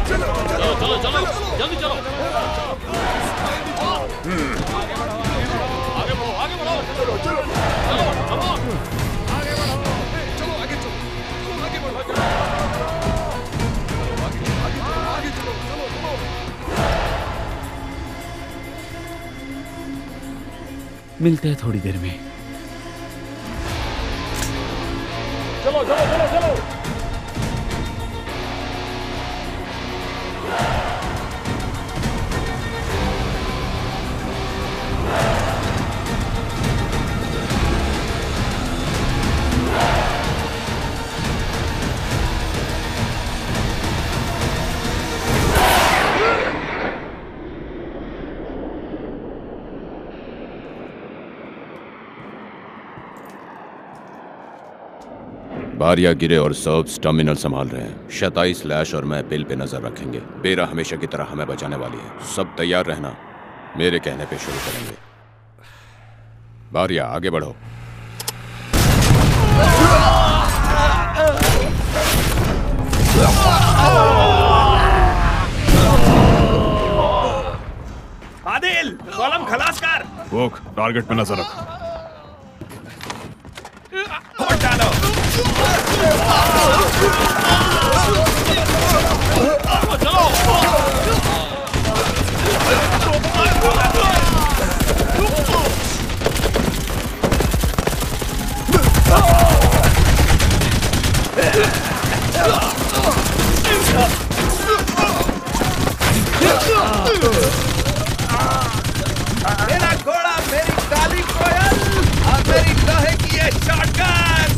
चलो चलो चलो, जल्दी चलो। आगे बढ़ो, आगे बढ़ो। चलो चलो चलो, आगे बढ़ो। चलो आगे चलो, आगे बढ़ो। आगे चलो, चलो।
मिलते हैं थोड़ी देर में।
चलो चलो चलो चलो।
बारिया गिरे और सर्ब्स टर्मिनल संभाल रहे हैं। शताई, स्लैश और मैं बिल पे नजर रखेंगे। बेरा हमेशा की तरह हमें बचाने वाली है। सब तैयार रहना। मेरे कहने पे शुरू करेंगे। बारिया, आगे बढ़ो।
आदिल, कॉलम खलास कर।
वोक, टारगेट पे नजर रख।
डालो।
मेरा घोड़ा, मेरी काली कोयल और मेरी लोहे की ये शॉटगन।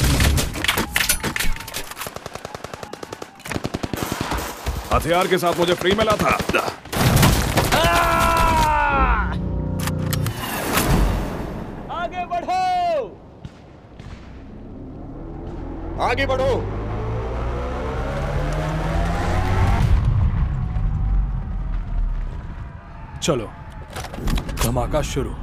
हथियार के साथ मुझे फ्री मिला था।
आगे बढ़ो।
आगे बढ़ो।
चलो, धमाका शुरू।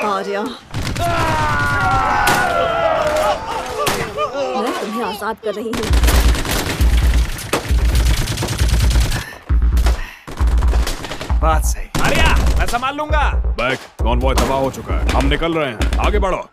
आर्या, मैं तुम्हें आजाद कर रही हूँ।
बात सही। आर्या, मैं संभाल लूंगा।
बैक, कॉन्वॉय तबाह हो चुका है, हम निकल रहे हैं, आगे बढ़ो।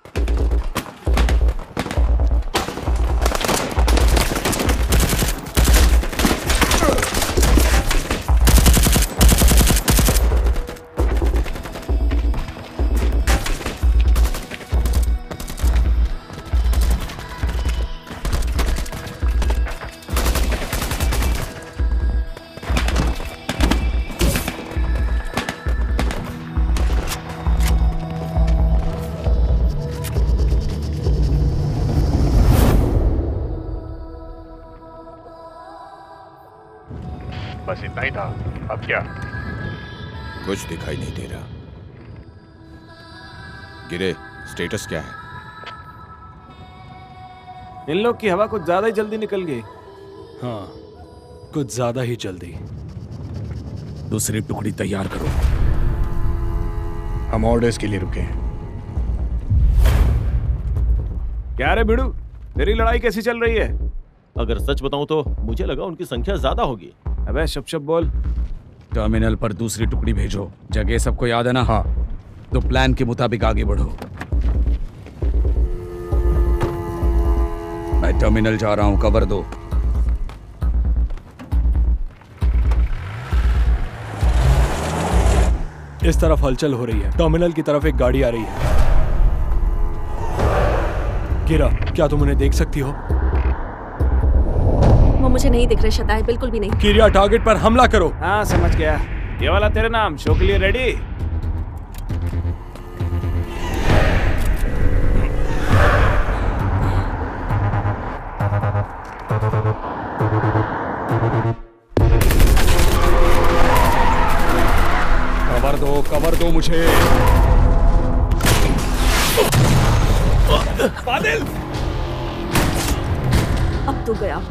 बस इतना ही था, अब क्या?
कुछ दिखाई नहीं दे रहा। गिरे, स्टेटस क्या है?
इन लोग की हवा कुछ ज्यादा ही जल्दी निकल गई।
हाँ, कुछ ज्यादा ही जल्दी।
दूसरी टुकड़ी तैयार करो, हम ऑर्डर्स के लिए रुके हैं।
क्या रे भिड़ू, तेरी लड़ाई कैसी चल रही है?
अगर सच बताऊं तो मुझे लगा उनकी संख्या ज्यादा होगी।
अबे शप बोल।
टर्मिनल पर दूसरी टुकड़ी भेजो। जगह सबको याद है ना? हाँ, तो प्लान के मुताबिक आगे बढ़ो। मैं टर्मिनल जा रहा हूं, कवर दो।
इस तरफ हलचल हो रही है। टर्मिनल की तरफ एक गाड़ी आ रही है। गिरा, क्या तुम उन्हें देख सकती हो?
वो मुझे नहीं दिख रहे शताय, बिल्कुल भी नहीं।
किरिया, टारगेट पर हमला करो।
हाँ समझ गया। ये वाला तेरे नाम, शो के लिए रेडी?
कवर दो मुझे।
बादल!
अब तू गया।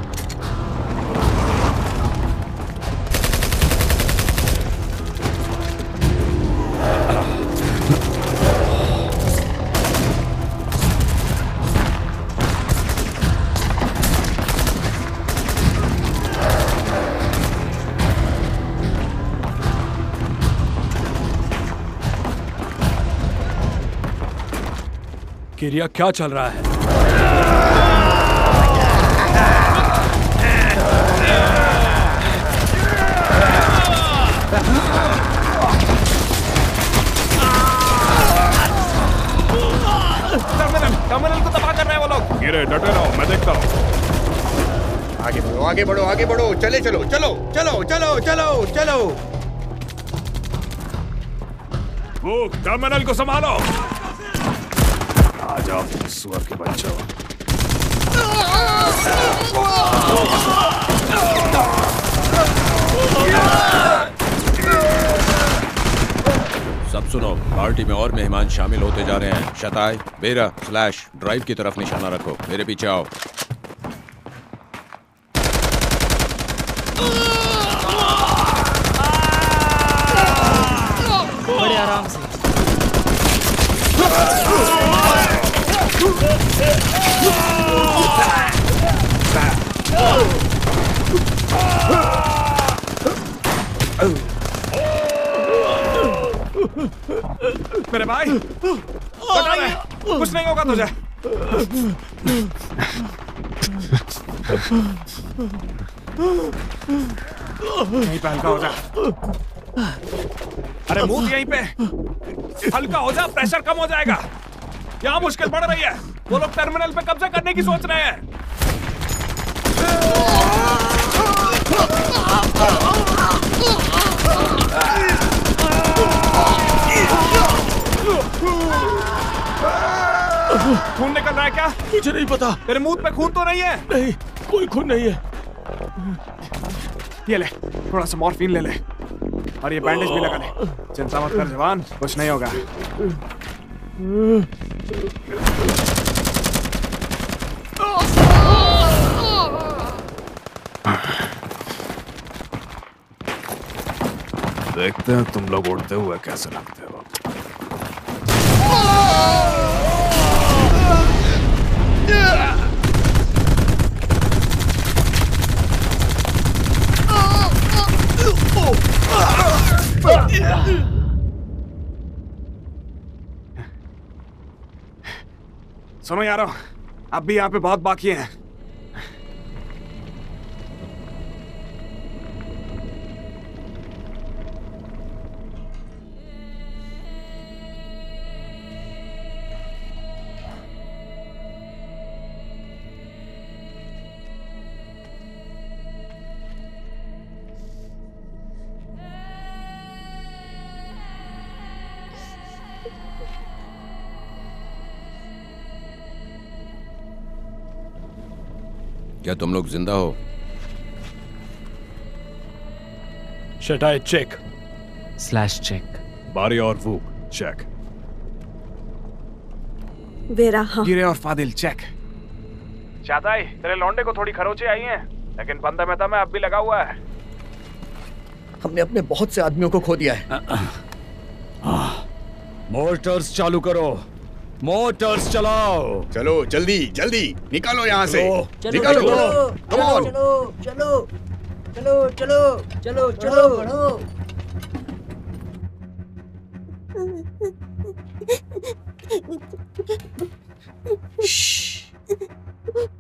किरिया, क्या चल रहा है?
टर्मिनल को तबाह कर रहे हैं वो लोग।
गिरे, डटे रहो, मैं देखता हूँ।
आगे बढ़ो, आगे बढ़ो, आगे बढ़ो। चले चलो, चलो चलो चलो चलो चलो।
वो टर्मिनल को संभालो। आ जाओ सुअर के बच्चों।
सब सुनो, पार्टी में और मेहमान शामिल होते जा रहे हैं। शताय, बेरा, स्लैश, ड्राइव की तरफ निशाना रखो। मेरे पीछे आओ।
बड़े आराम से।
मेरे भाई, बता दे, कुछ नहीं होगा तुझे। यहीं पे हल्का हो जा। अरे मुंह यहीं पे हल्का हो जा, प्रेशर कम हो जाएगा। यहाँ मुश्किल बढ़ रही है। वो लोग टर्मिनल पे कब्जा करने की सोच रहे हैं। खून निकल रहा है क्या? क्या?
मुझे नहीं पता।
तेरे मुंह पे खून तो नहीं है?
नहीं, कोई खून नहीं है।
ये ले, थोड़ा सा मॉर्फिन ले ले और ये बैंडेज भी लगा ले। चिंता मत कर जवान, कुछ नहीं होगा। देखते हैं तुम लोग उड़ते हुए कैसे लगते हो। सुनो यारो, अब भी यहाँ पे बहुत बाकी हैं।
क्या तुम लोग जिंदा हो?
शटाई चेक
/चेक।
बारी और वूक चेक।
वेरा हाँ।
गिरे और फादिल चेक। चाताई, तेरे लौंडे को थोड़ी खरोचे आई हैं, लेकिन बंदा मेहता में अब भी लगा हुआ है।
हमने अपने बहुत से आदमियों को खो दिया है।
मोटर्स चालू करो, मोटर्स चलाओ।
चलो जल्दी जल्दी निकालो यहाँ से।
चलो
निकालो।
चलो
Come on।
चलो चलो चलो चलो चलो चलो बढ़ो।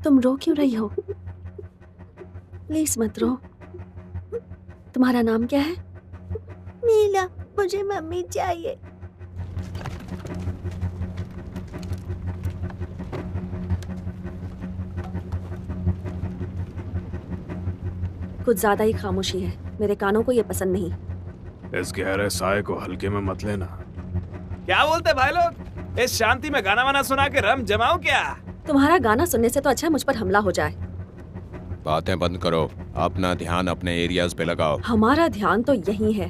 तुम रो क्यों रही हो? प्लीज मत रो। तुम्हारा नाम क्या है?
मीला, मुझे मम्मी चाहिए।
कुछ ज्यादा ही खामोशी है, मेरे कानों को ये पसंद नहीं।
इस गहरे साए को हल्के में मत लेना। क्या बोलते भाई लोग? इस शांति में गाना वाना सुना के रम जमाऊं क्या?
तुम्हारा गाना सुनने से तो अच्छा है मुझ पर हमला हो जाए।
बातें बंद करो, अपना ध्यान अपने एरियाज पे लगाओ।
हमारा ध्यान तो यही है।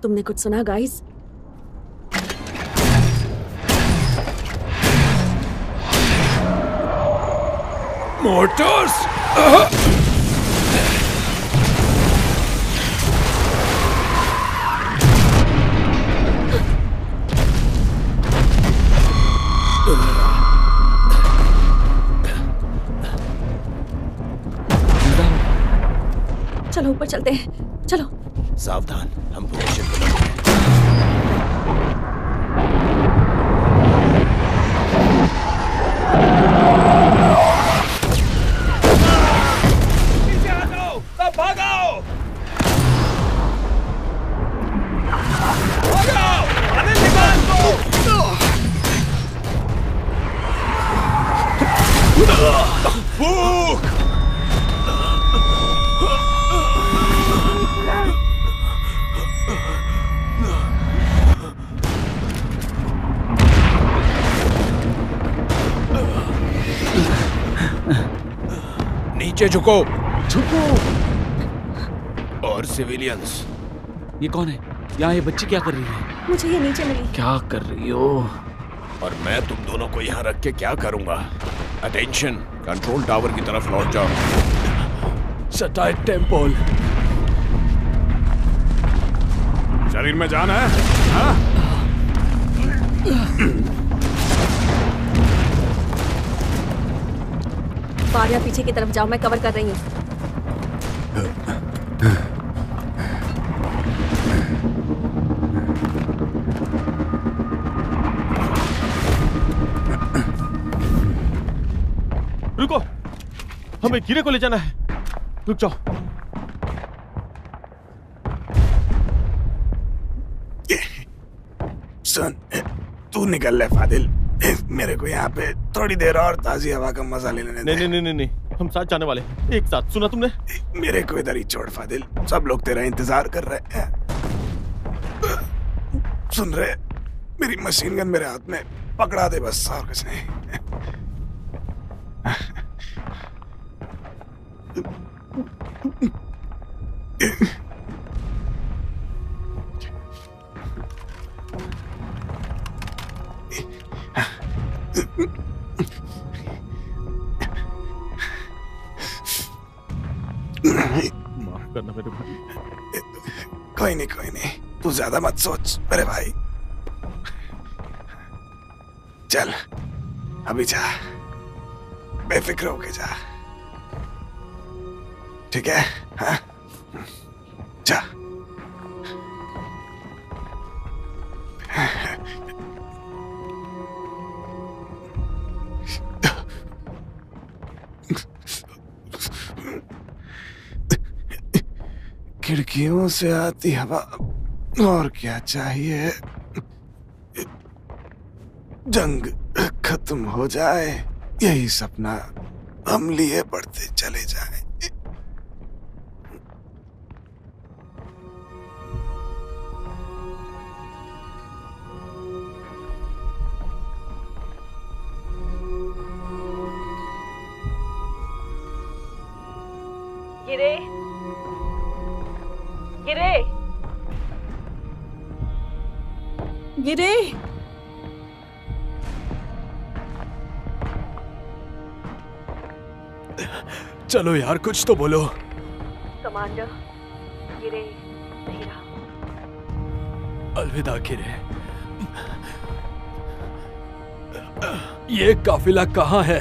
तुमने कुछ सुना गाइस?
मोटर्स।
चलो ऊपर चलते हैं, चलो।
सावधान, हम पोजीशन पे लगे हैं।
पीछे हटो, सब भागाओ। भागाओ, अनिल निकाल दो।
फूक।
नीचे झुको।
झुको।
और सिविलियंस।
ये कौन है? यहाँ ये बच्ची क्या कर रही है?
मुझे ये नीचे मिली।
क्या कर रही हो?
और मैं तुम दोनों को यहाँ रख के क्या करूंगा? अटेंशन, कंट्रोल टावर की तरफ लौट जाओ।
शटाई टेम्पल।
शरीर में जान है? हाँ?
बारिया पीछे की तरफ जाओ, मैं कवर कर रही हूँ।
रुको, हमें गिरे को ले जाना है। रुक जाओ।
सुन, तू निकल ले फादिल। मेरे को यहाँ पे थोड़ी देर और ताजी हवा का मजा ले लेने दे।
नहीं नहीं नहीं नहीं, हम साथ जाने वाले हैं। एक साथ, सुना तुमने?
मेरे को इधर ही छोड़ फादिल, सब लोग तेरा इंतजार कर रहे हैं। सुन रहे, मेरी मशीन गन मेरे हाथ में, पकड़ा दे बस, और कुछ नहीं।
माफ करना मेरे भाई।
कोई नहीं, तू ज्यादा मत सोच मेरे भाई। चल अभी जा, बेफिक्र होके जा, ठीक है? हाँ? जा। खिड़कियों से आती हवा, और क्या चाहिए? जंग खत्म हो जाए, यही सपना हम लिए बढ़ते चले जाएं।
गिरे गिरे
गिरे।
चलो यार, कुछ तो बोलो।
कमांडर, गिरे नहीं रहा।
अलविदा गिरे। ये काफिला कहाँ है?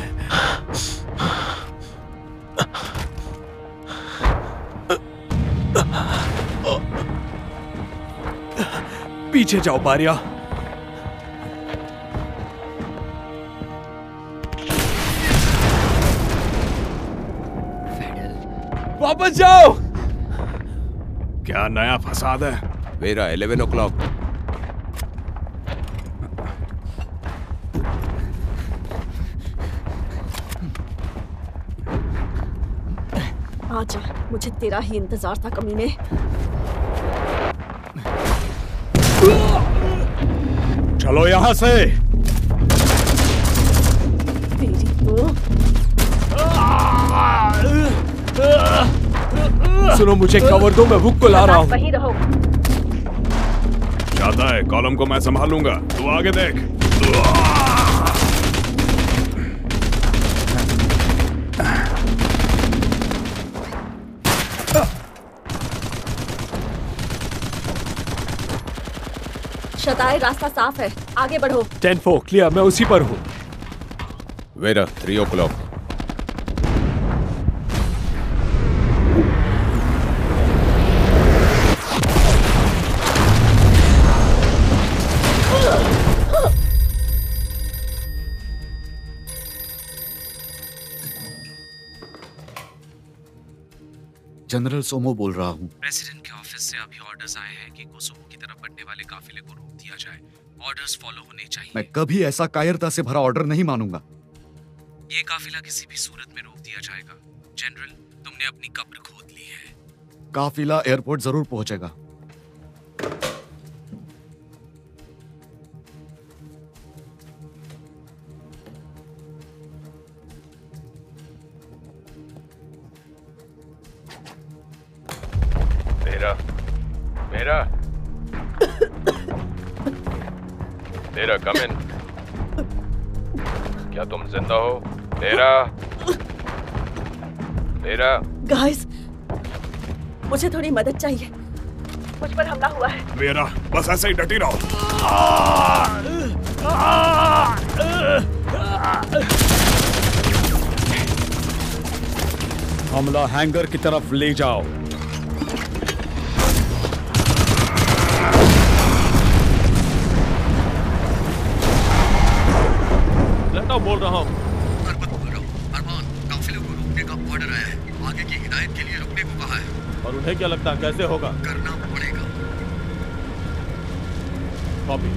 पीछे जाओ बारिया। वापस जाओ।
क्या नया फसाद है?
मेरा 11 o'clock।
आजा, मुझे तेरा ही इंतजार था कमीने।
चलो यहाँ से।
तेरी तो
सुनो, मुझे कवर दो, मैं बुक को ला रहा हूँ।
वहीं रहो।
जाता है, कॉलम को मैं संभालूंगा, तू आगे देख।
शताए, रास्ता साफ है, आगे बढ़ो।
10-4 क्लियर, मैं उसी पर हूँ।
Vera 3 o'clock।
जनरल सोमो बोल रहा हूँ।
प्रेसिडेंट के ऑफिस से अभी ऑर्डर्स आए हैं कि कोसोवो की तरफ बढ़ने वाले काफिले को रोक दिया जाए। ऑर्डर्स फॉलो होने चाहिए।
मैं कभी ऐसा कायरता से भरा ऑर्डर नहीं मानूंगा।
ये काफिला किसी भी सूरत में रोक दिया जाएगा। जनरल, तुमने अपनी कब्र खोद ली है।
काफिला एयरपोर्ट जरूर पहुंचेगा।
मेरा कम इन। क्या तुम जिंदा हो? मेरा
गाइस, मुझे थोड़ी मदद चाहिए। मुझ पर हमला हुआ है।
मेरा बस ऐसे ही डटी रहो।
हमला हैंगर की तरफ ले जाओ।
बोल रहा हूँ।
अरमान, काफिले को रोकने का ऑर्डर आया है। आगे की हिदायत के लिए रुकने को कहा है।
और उन्हें क्या लगता है कैसे होगा?
करना पड़ेगा।
कॉपी।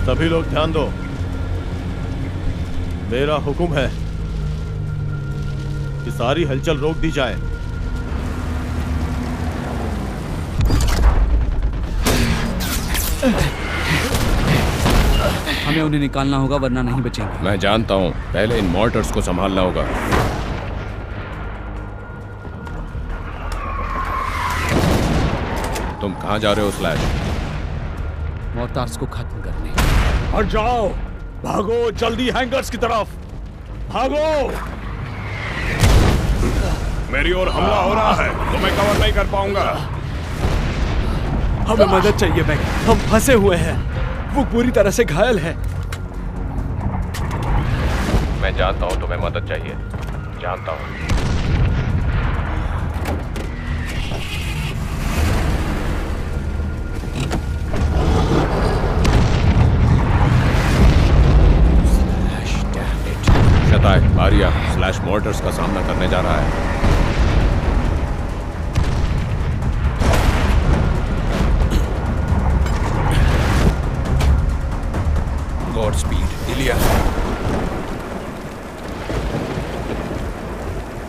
सभी लोग ध्यान दो।
मेरा हुक्म है कि सारी हलचल रोक दी जाए।
हमें उन्हें निकालना होगा वरना नहीं बचेंगे।
मैं जानता हूं, पहले इन मॉर्टर्स को संभालना होगा। तुम कहां जा रहे हो स्लैश?
मॉर्टार्स को खत्म करने।
हट जाओ, भागो जल्दी हैंगर्स की तरफ भागो। मेरी ओर हमला हो रहा है तो मैं कवर नहीं कर पाऊंगा।
हमें मदद चाहिए बैग, हम फंसे हुए हैं। वो पूरी तरह से घायल है।
मैं जानता हूं तुम्हें मदद चाहिए, जानता हूं। शताय, आर्या स्लैश मॉर्टर्स का सामना करने जा रहा है। Godspeed Ilya.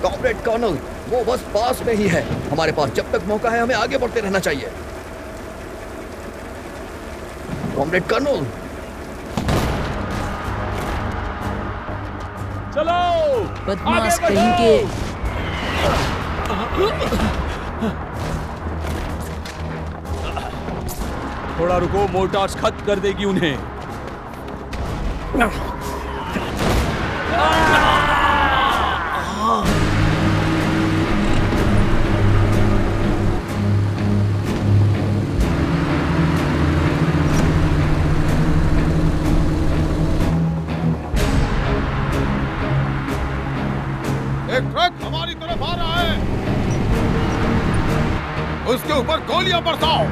Comrade colonel, वो बस पास में ही है। हमारे पास जब तक मौका है हमें आगे बढ़ते रहना चाहिए। कॉमरेड कर्नल,
चलो
बदमाश कहीं के।
थोड़ा रुको, मोर्टार्स खत्म कर देगी उन्हें।
एक ट्रक हमारी तरफ आ रहा है, उसके ऊपर गोलियां बरसाओ।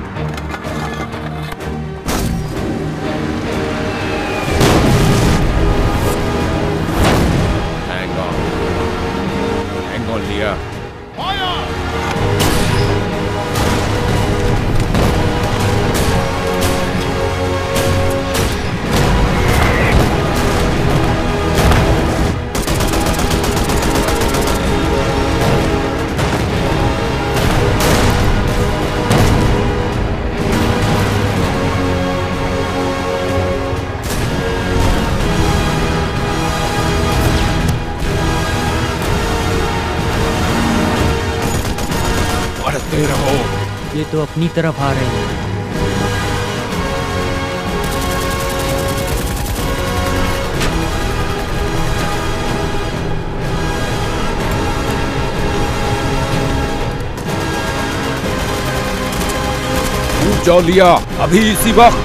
Hang on, लिया।
रहो। ये तो अपनी तरफ आ रहे हैं।
रुक जाओ लिया, अभी इसी वक्त।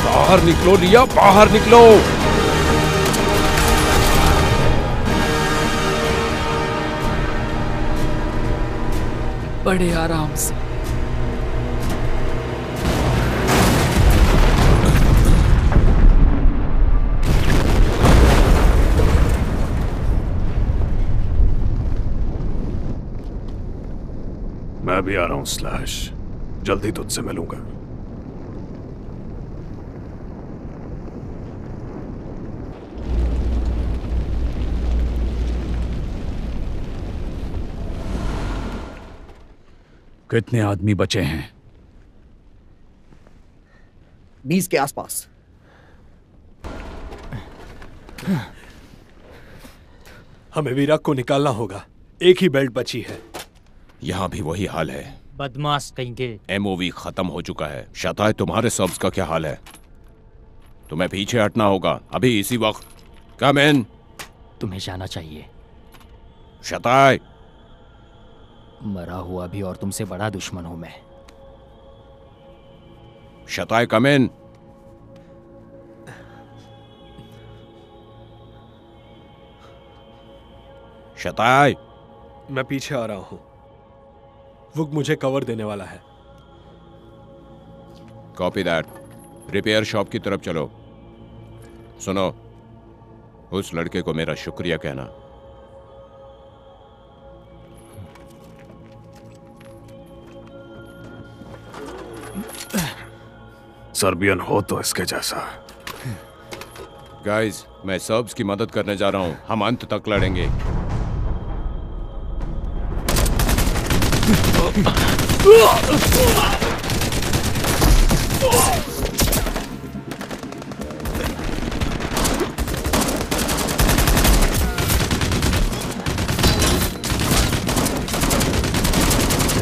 बाहर निकलो लिया, बाहर निकलो।
बड़े आराम से।
मैं भी आ रहा हूं स्लैश, जल्दी तुझसे मिलूंगा।
कितने आदमी बचे हैं?
20 के आसपास।
हमें वीराक को निकालना होगा, एक ही बेल्ट बची है।
यहाँ भी वही हाल है।
बदमाश कहीं के।
एमओवी खत्म हो चुका है। शताय, तुम्हारे सब्स का क्या हाल है? तुम्हें पीछे हटना होगा अभी इसी वक्त। कम इन।
तुम्हें जाना चाहिए।
शताय,
मरा हुआ भी और तुमसे बड़ा दुश्मन हूं मैं।
शताय, कम इन। शताय,
मैं पीछे आ रहा हूं। वुक मुझे कवर देने वाला है।
Copy that. रिपेयर शॉप की तरफ चलो। सुनो, उस लड़के को मेरा शुक्रिया कहना।
सर्बियन हो तो इसके जैसा।
गाइस, मैं सर्ब्स की मदद करने जा रहा हूं। हम अंत तक लड़ेंगे।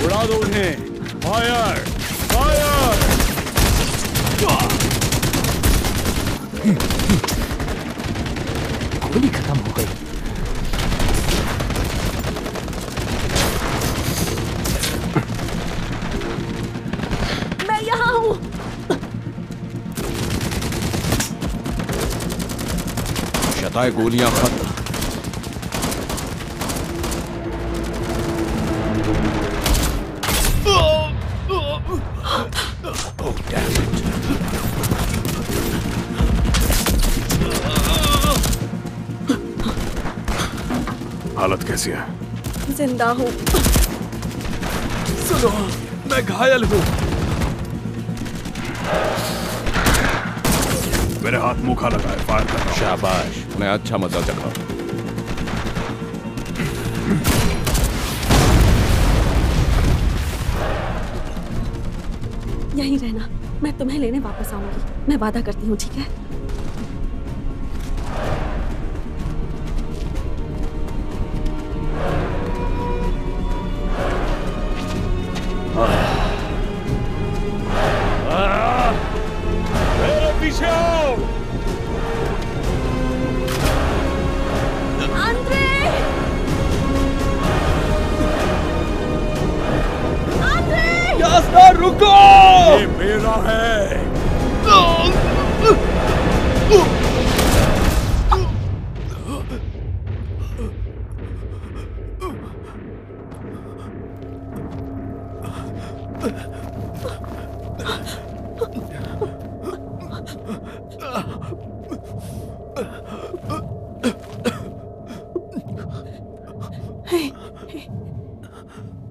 उड़ा दो उन्हें। फायर! फायर!
गोली खत्म हो गई।
मैं यहाँ हूँ।
शताए गोलियां खत्म।
हालत कैसी है?
जिंदा हूँ।
सुनो, मैं घायल हूँ।
मेरे हाथ मुंह खा लगा है, फायर कर रहा हूं।
शाबाश, मैं अच्छा मजा चखा।
यहीं रहना, मैं तुम्हें लेने वापस आऊंगी। मैं वादा करती हूँ, ठीक है?
मेरे पीछे आओ।
यास्ता, रुको!
ये मेरा है।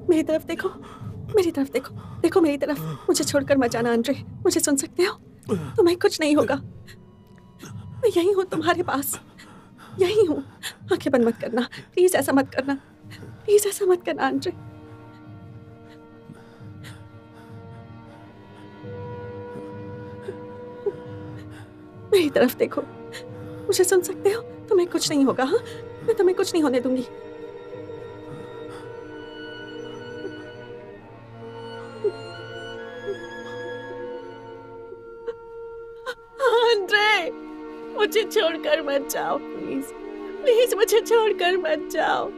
मेरी तरफ देखो, मेरी तरफ देखो, देखो मेरी तरफ। मुझे छोड़कर मत जाना आंद्रे, मुझे सुन सकते हो? तुम्हें कुछ नहीं होगा। मैं यही हूँ तुम्हारे पास, यही हूँ। आंखें बंद मत करना, प्लीज ऐसा मत करना, प्लीज ऐसा मत करना आंद्रे। मेरी तरफ देखो, मुझे सुन सकते हो? तुम्हें कुछ नहीं होगा। हाँ, मैं तुम्हें कुछ नहीं होने दूंगी। आंद्रे, मुझे छोड़कर मत जाओ, प्लीज प्लीज मुझे छोड़कर मत जाओ।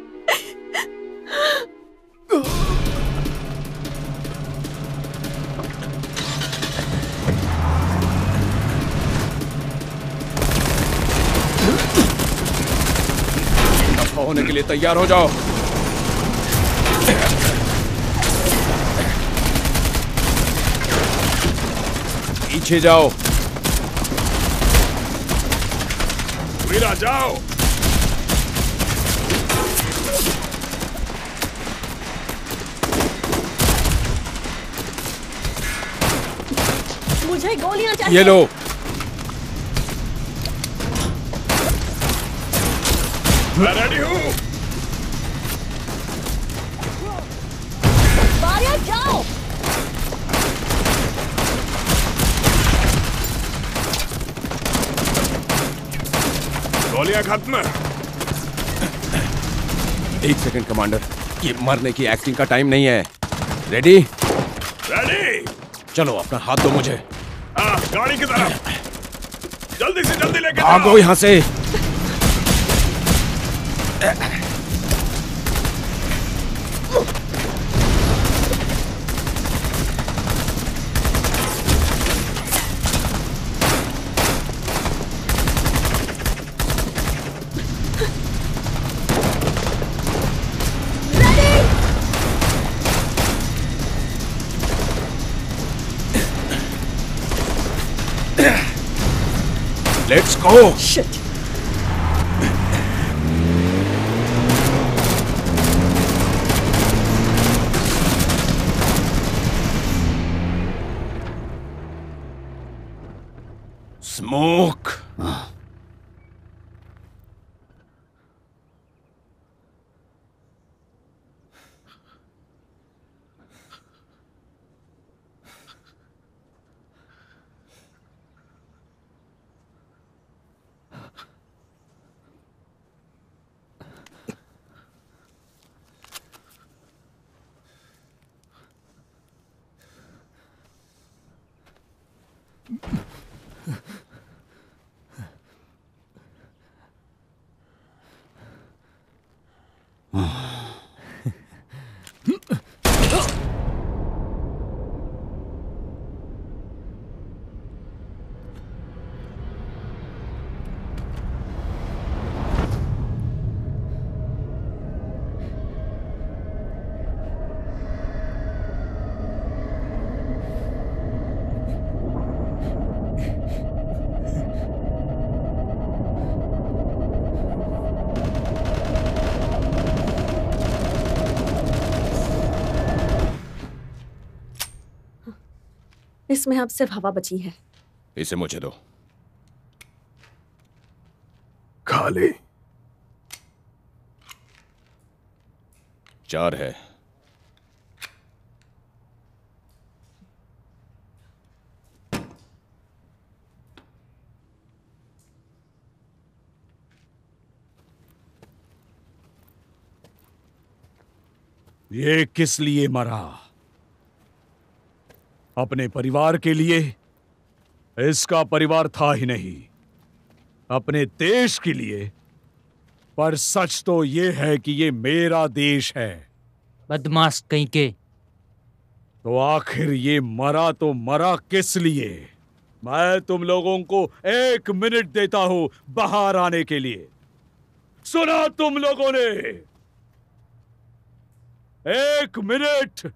दफा होने के लिए तैयार हो जाओ। पीछे जाओ।
वीरा जाओ।
मुझे गोलियां चाहिए।
ये लो।
मैं रेडी हूँ।
बारिया जाओ।
गोलियां खत्म।
एक सेकंड कमांडर, ये मरने की एक्टिंग का टाइम नहीं है। रेडी?
रेडी।
चलो अपना हाथ दो मुझे।
गाड़ी की तरफ। जल्दी से जल्दी लेके
भागो यहाँ से। Let's go.
Shit.
स्मोक।
इसमें अब सिर्फ हवा बची है।
इसे मुझे दो।
खाली
4 है।
ये किस लिए मरा? अपने परिवार के लिए? इसका परिवार था ही नहीं, अपने देश के लिए। पर सच तो ये है कि ये मेरा देश है।
बदमाश कहीं के।
तो आखिर ये मरा तो मरा किस लिए? मैं तुम लोगों को 1 मिनट देता हूं बाहर आने के लिए। सुना तुम लोगों ने? 1 मिनट।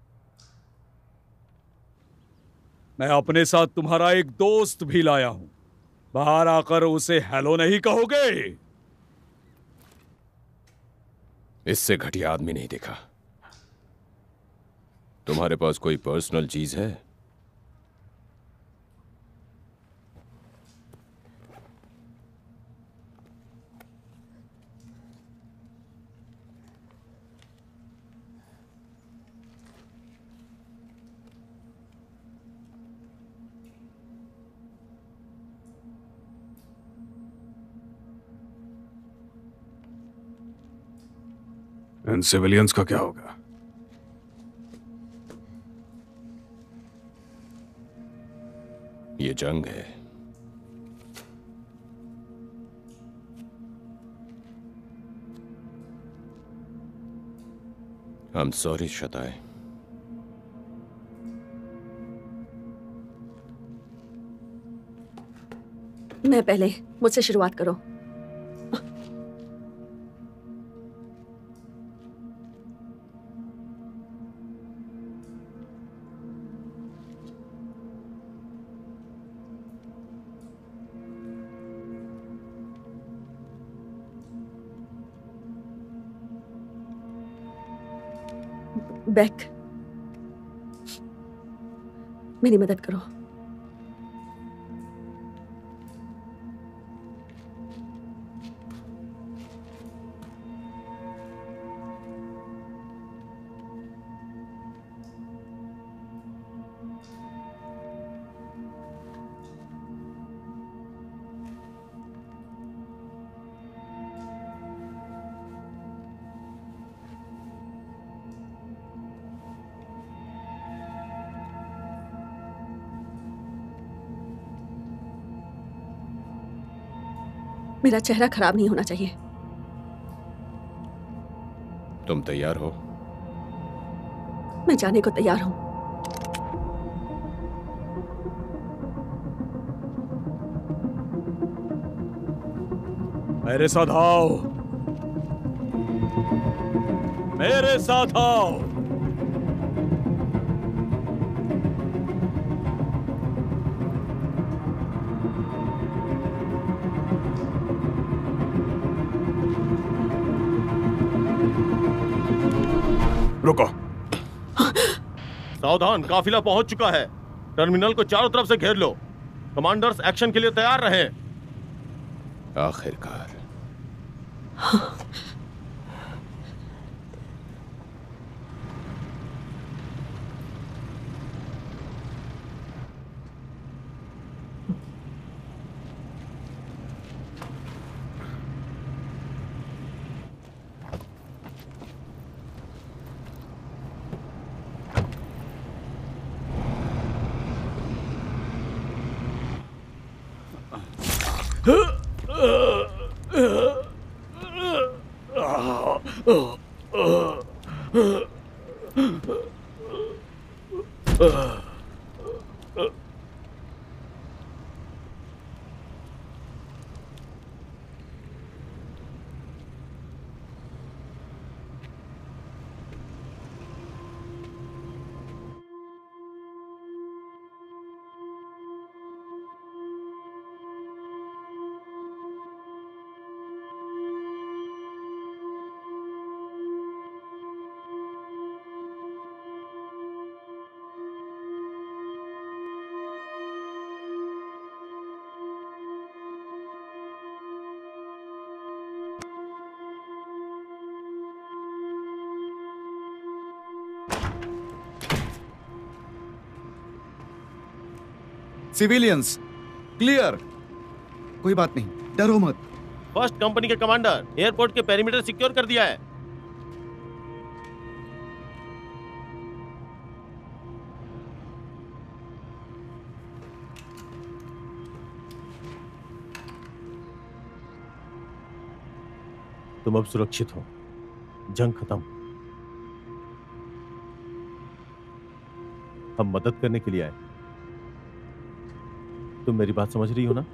मैं अपने साथ तुम्हारा एक दोस्त भी लाया हूं। बाहर आकर उसे हेलो नहीं कहोगे?
इससे घटिया आदमी नहीं देखा। तुम्हारे पास कोई पर्सनल चीज है?
इन सिविलियंस का क्या होगा?
ये जंग है। I'm sorry, शताए।
मैं पहले, मुझसे शुरुआत करो। बैक, मेरी मदद करो। मेरा चेहरा खराब नहीं होना चाहिए।
तुम तैयार हो?
मैं जाने को तैयार हूं।
मेरे साथ आओ, मेरे साथ आओ।
रुको। सावधान, काफिला पहुंच चुका है। टर्मिनल को चारों तरफ से घेर लो।
कमांडर्स एक्शन के लिए तैयार रहे।
आखिरकार
सिविलियंस क्लियर, कोई बात नहीं, डरो मत।
फर्स्ट कंपनी के कमांडर, एयरपोर्ट के पेरीमीटर सिक्योर कर दिया है।
तुम अब सुरक्षित हो, जंग खत्म। हम मदद करने के लिए आए। तुम मेरी बात समझ रही हो ना?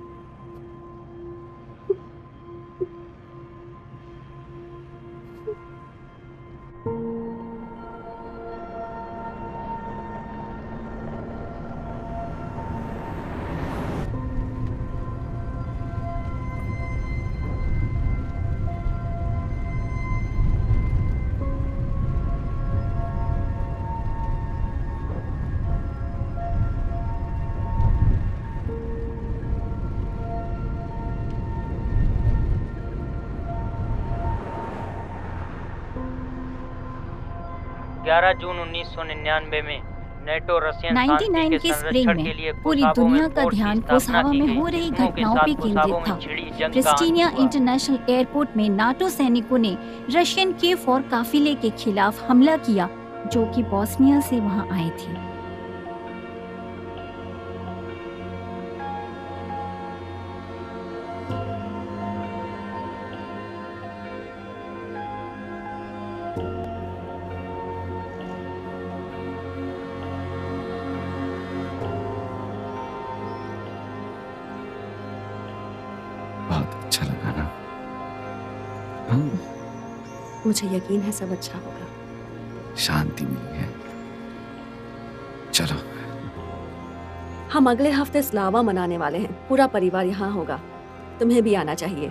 जून 1999 में नेटो रशियन
99 के स्प्रिंग में पूरी दुनिया का ध्यान कोसावा में हो रही घटनाओं पे केंद्रित था। प्रिस्टीनिया इंटरनेशनल एयरपोर्ट में नाटो सैनिकों ने रशियन K4 काफिले के खिलाफ हमला किया, जो कि बोस्निया से वहां आए थे।
मुझे यकीन है सब अच्छा होगा।
शांति मिली है। चलो,
हम अगले हफ्ते स्लावा मनाने वाले हैं। पूरा परिवार यहाँ होगा, तुम्हें भी आना चाहिए।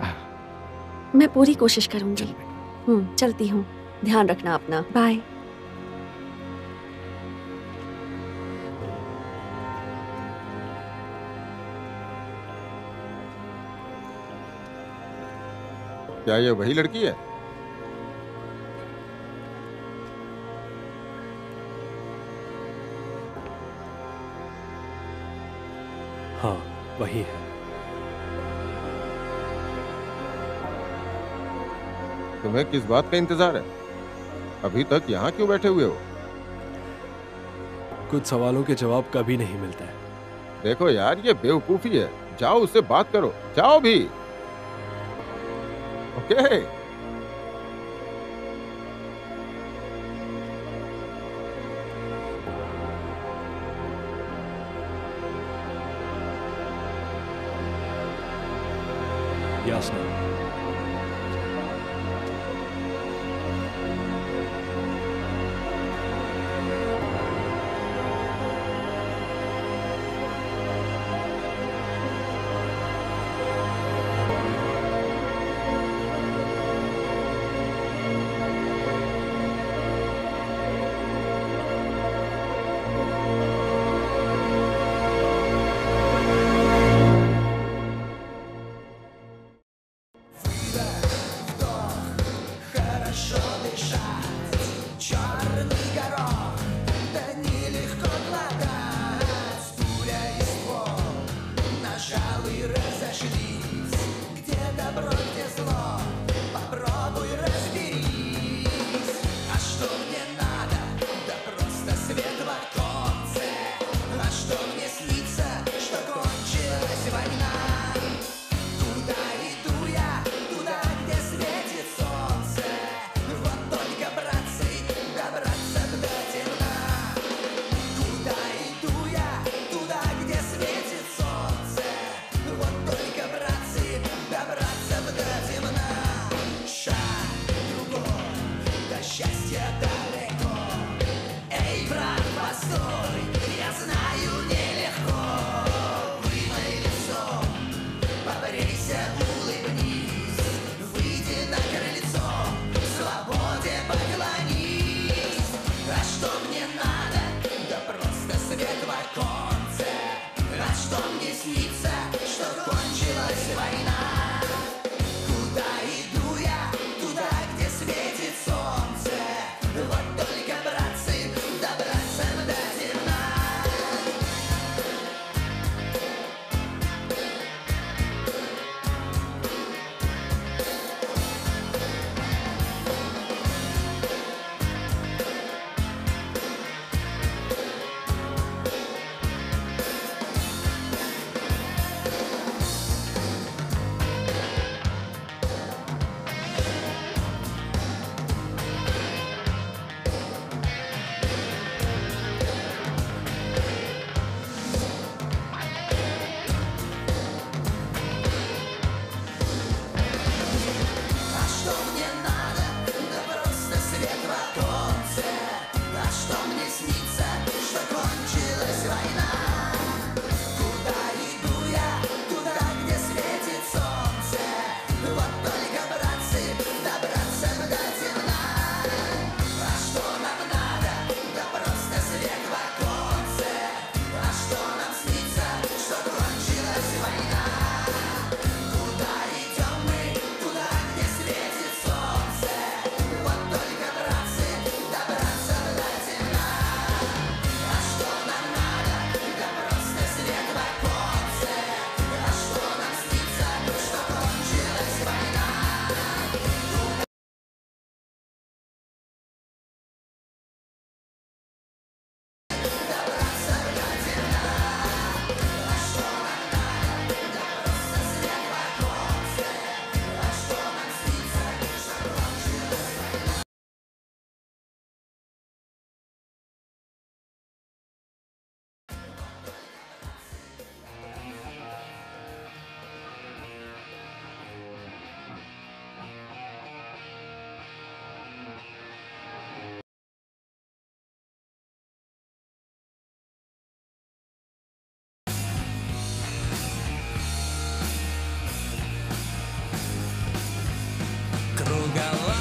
मैं पूरी कोशिश करूंगी। चलती हूँ, ध्यान रखना अपना। बाय।
क्या ये वही लड़की है?
हाँ, वही है।
तुम्हें किस बात का इंतजार है? अभी तक यहाँ क्यों बैठे हुए हो?
कुछ सवालों के जवाब कभी नहीं मिलते हैं।
देखो यार, ये बेवकूफी है। जाओ उससे बात करो, जाओ भी। ओके।
यास्ना,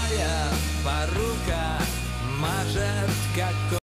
Твоя порука мажет, как